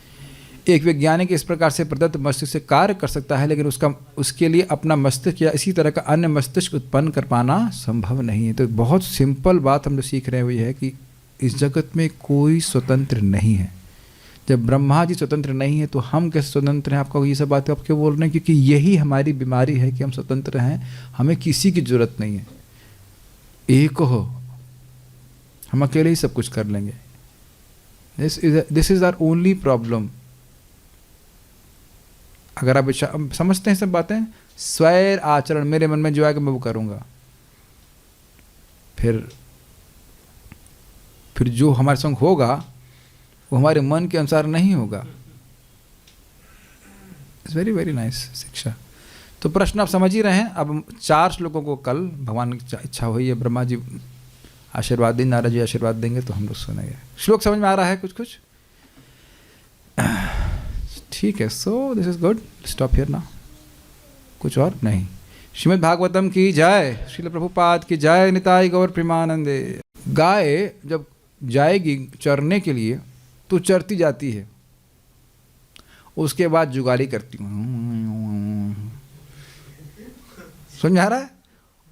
एक वैज्ञानिक इस प्रकार से प्रदत्त मस्तिष्क से कार्य कर सकता है, लेकिन उसके लिए अपना मस्तिष्क या इसी तरह का अन्य मस्तिष्क उत्पन्न कर पाना संभव नहीं है। तो बहुत सिंपल बात हम जो सीख रहे हैं वो ये है कि इस जगत में कोई स्वतंत्र नहीं है। जब ब्रह्मा जी स्वतंत्र नहीं है तो हम कैसे स्वतंत्र हैं? आपको ये सब बातें आप क्यों बोल रहे हैं? क्योंकि यही हमारी बीमारी है कि हम स्वतंत्र हैं, हमें किसी की जरूरत नहीं है। एक हो, हम अकेले ही सब कुछ कर लेंगे। This is our only problem. अगर आप समझते हैं सब बातें, स्वैर आचरण, मेरे मन में जो आएगा मैं वो करूँगा, फिर जो हमारे संग होगा वो हमारे मन के अनुसार नहीं होगा। इट्स वेरी वेरी नाइस शिक्षा। तो प्रश्न आप समझ ही रहे हैं। अब 4 श्लोकों को कल भगवान की इच्छा हुई है, ब्रह्मा जी आशीर्वाद दें, नारद जी आशीर्वाद देंगे तो हम लोग सुनेंगे। श्लोक समझ में आ रहा है कुछ कुछ? ठीक है, so this is good, stop here ना। कुछ और नहीं। श्रीमद् भागवतम की जय, श्रील प्रभुपाद की जय, निताई गौर प्रेमानंदे। गाय जब जाएगी चरने के लिए तो चरती जाती है, उसके बाद जुगाली करती हूँ, समझ आ रहा है?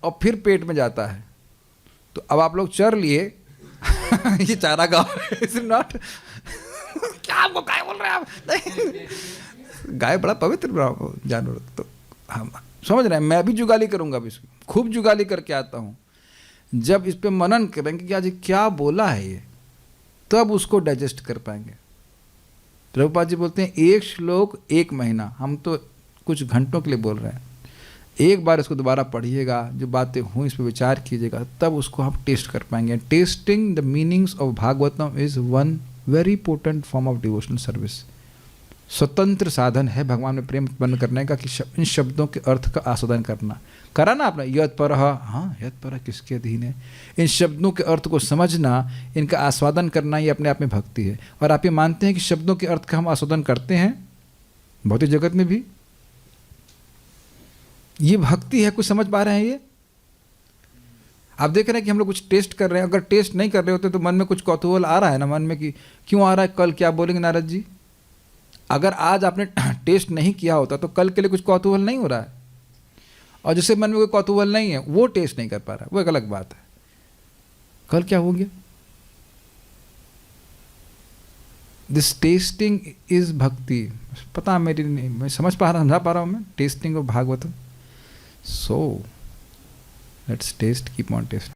और फिर पेट में जाता है। तो अब आप लोग चर लिए ये चारा गाँव इज नॉट क्या आपको गाय बोल रहे हैं आप? नहीं, गाय बड़ा पवित्र जानवर, तो हम समझ रहे हैं। मैं भी जुगाली करूंगा, अब इसको खूब जुगाली करके आता हूँ। जब इस पे मनन करेंगे कि आज क्या बोला है ये, तब उसको डाइजेस्ट कर पाएंगे। प्रभुपाद जी बोलते हैं 1 श्लोक 1 महीना, हम तो कुछ घंटों के लिए बोल रहे हैं। एक बार इसको दोबारा पढ़िएगा, जो बातें हुई इस पर विचार कीजिएगा, तब उसको हम टेस्ट कर पाएंगे। Testing the meanings of Bhagavatam is one very important form of devotional service. स्वतंत्र साधन है भगवान में प्रेम उत्पन्न करने का, कि इन शब्दों के अर्थ का आस्वादन करना। करा ना आपने, यत पर, हाँ यत पर किसके अधीन है? इन शब्दों के अर्थ को समझना, इनका आस्वादन करना, ये अपने आप में भक्ति है। और आप ये मानते हैं कि शब्दों के अर्थ का हम आस्वादन करते हैं भौतिक जगत में भी, ये भक्ति है। कुछ समझ पा रहे हैं ये? आप देख रहे हैं कि हम लोग कुछ टेस्ट कर रहे हैं। अगर टेस्ट नहीं कर रहे होते तो मन में कुछ कौतूहल आ रहा है ना, मन में कि क्यों आ रहा है, कल क्या बोलेंगे नारद जी। अगर आज आपने टेस्ट नहीं किया होता तो कल के लिए कुछ कौतूहल नहीं हो रहा है, और जिससे मन में कोई कौतूहल नहीं है वो टेस्ट नहीं कर पा रहा है, वो एक अलग बात है। कल क्या हो गया? दिस टेस्टिंग इज भक्ति। पता मेरी नहीं, मैं समझा पा रहा हूँ मैं testing of Bhagavatam. So let's test, keep on test.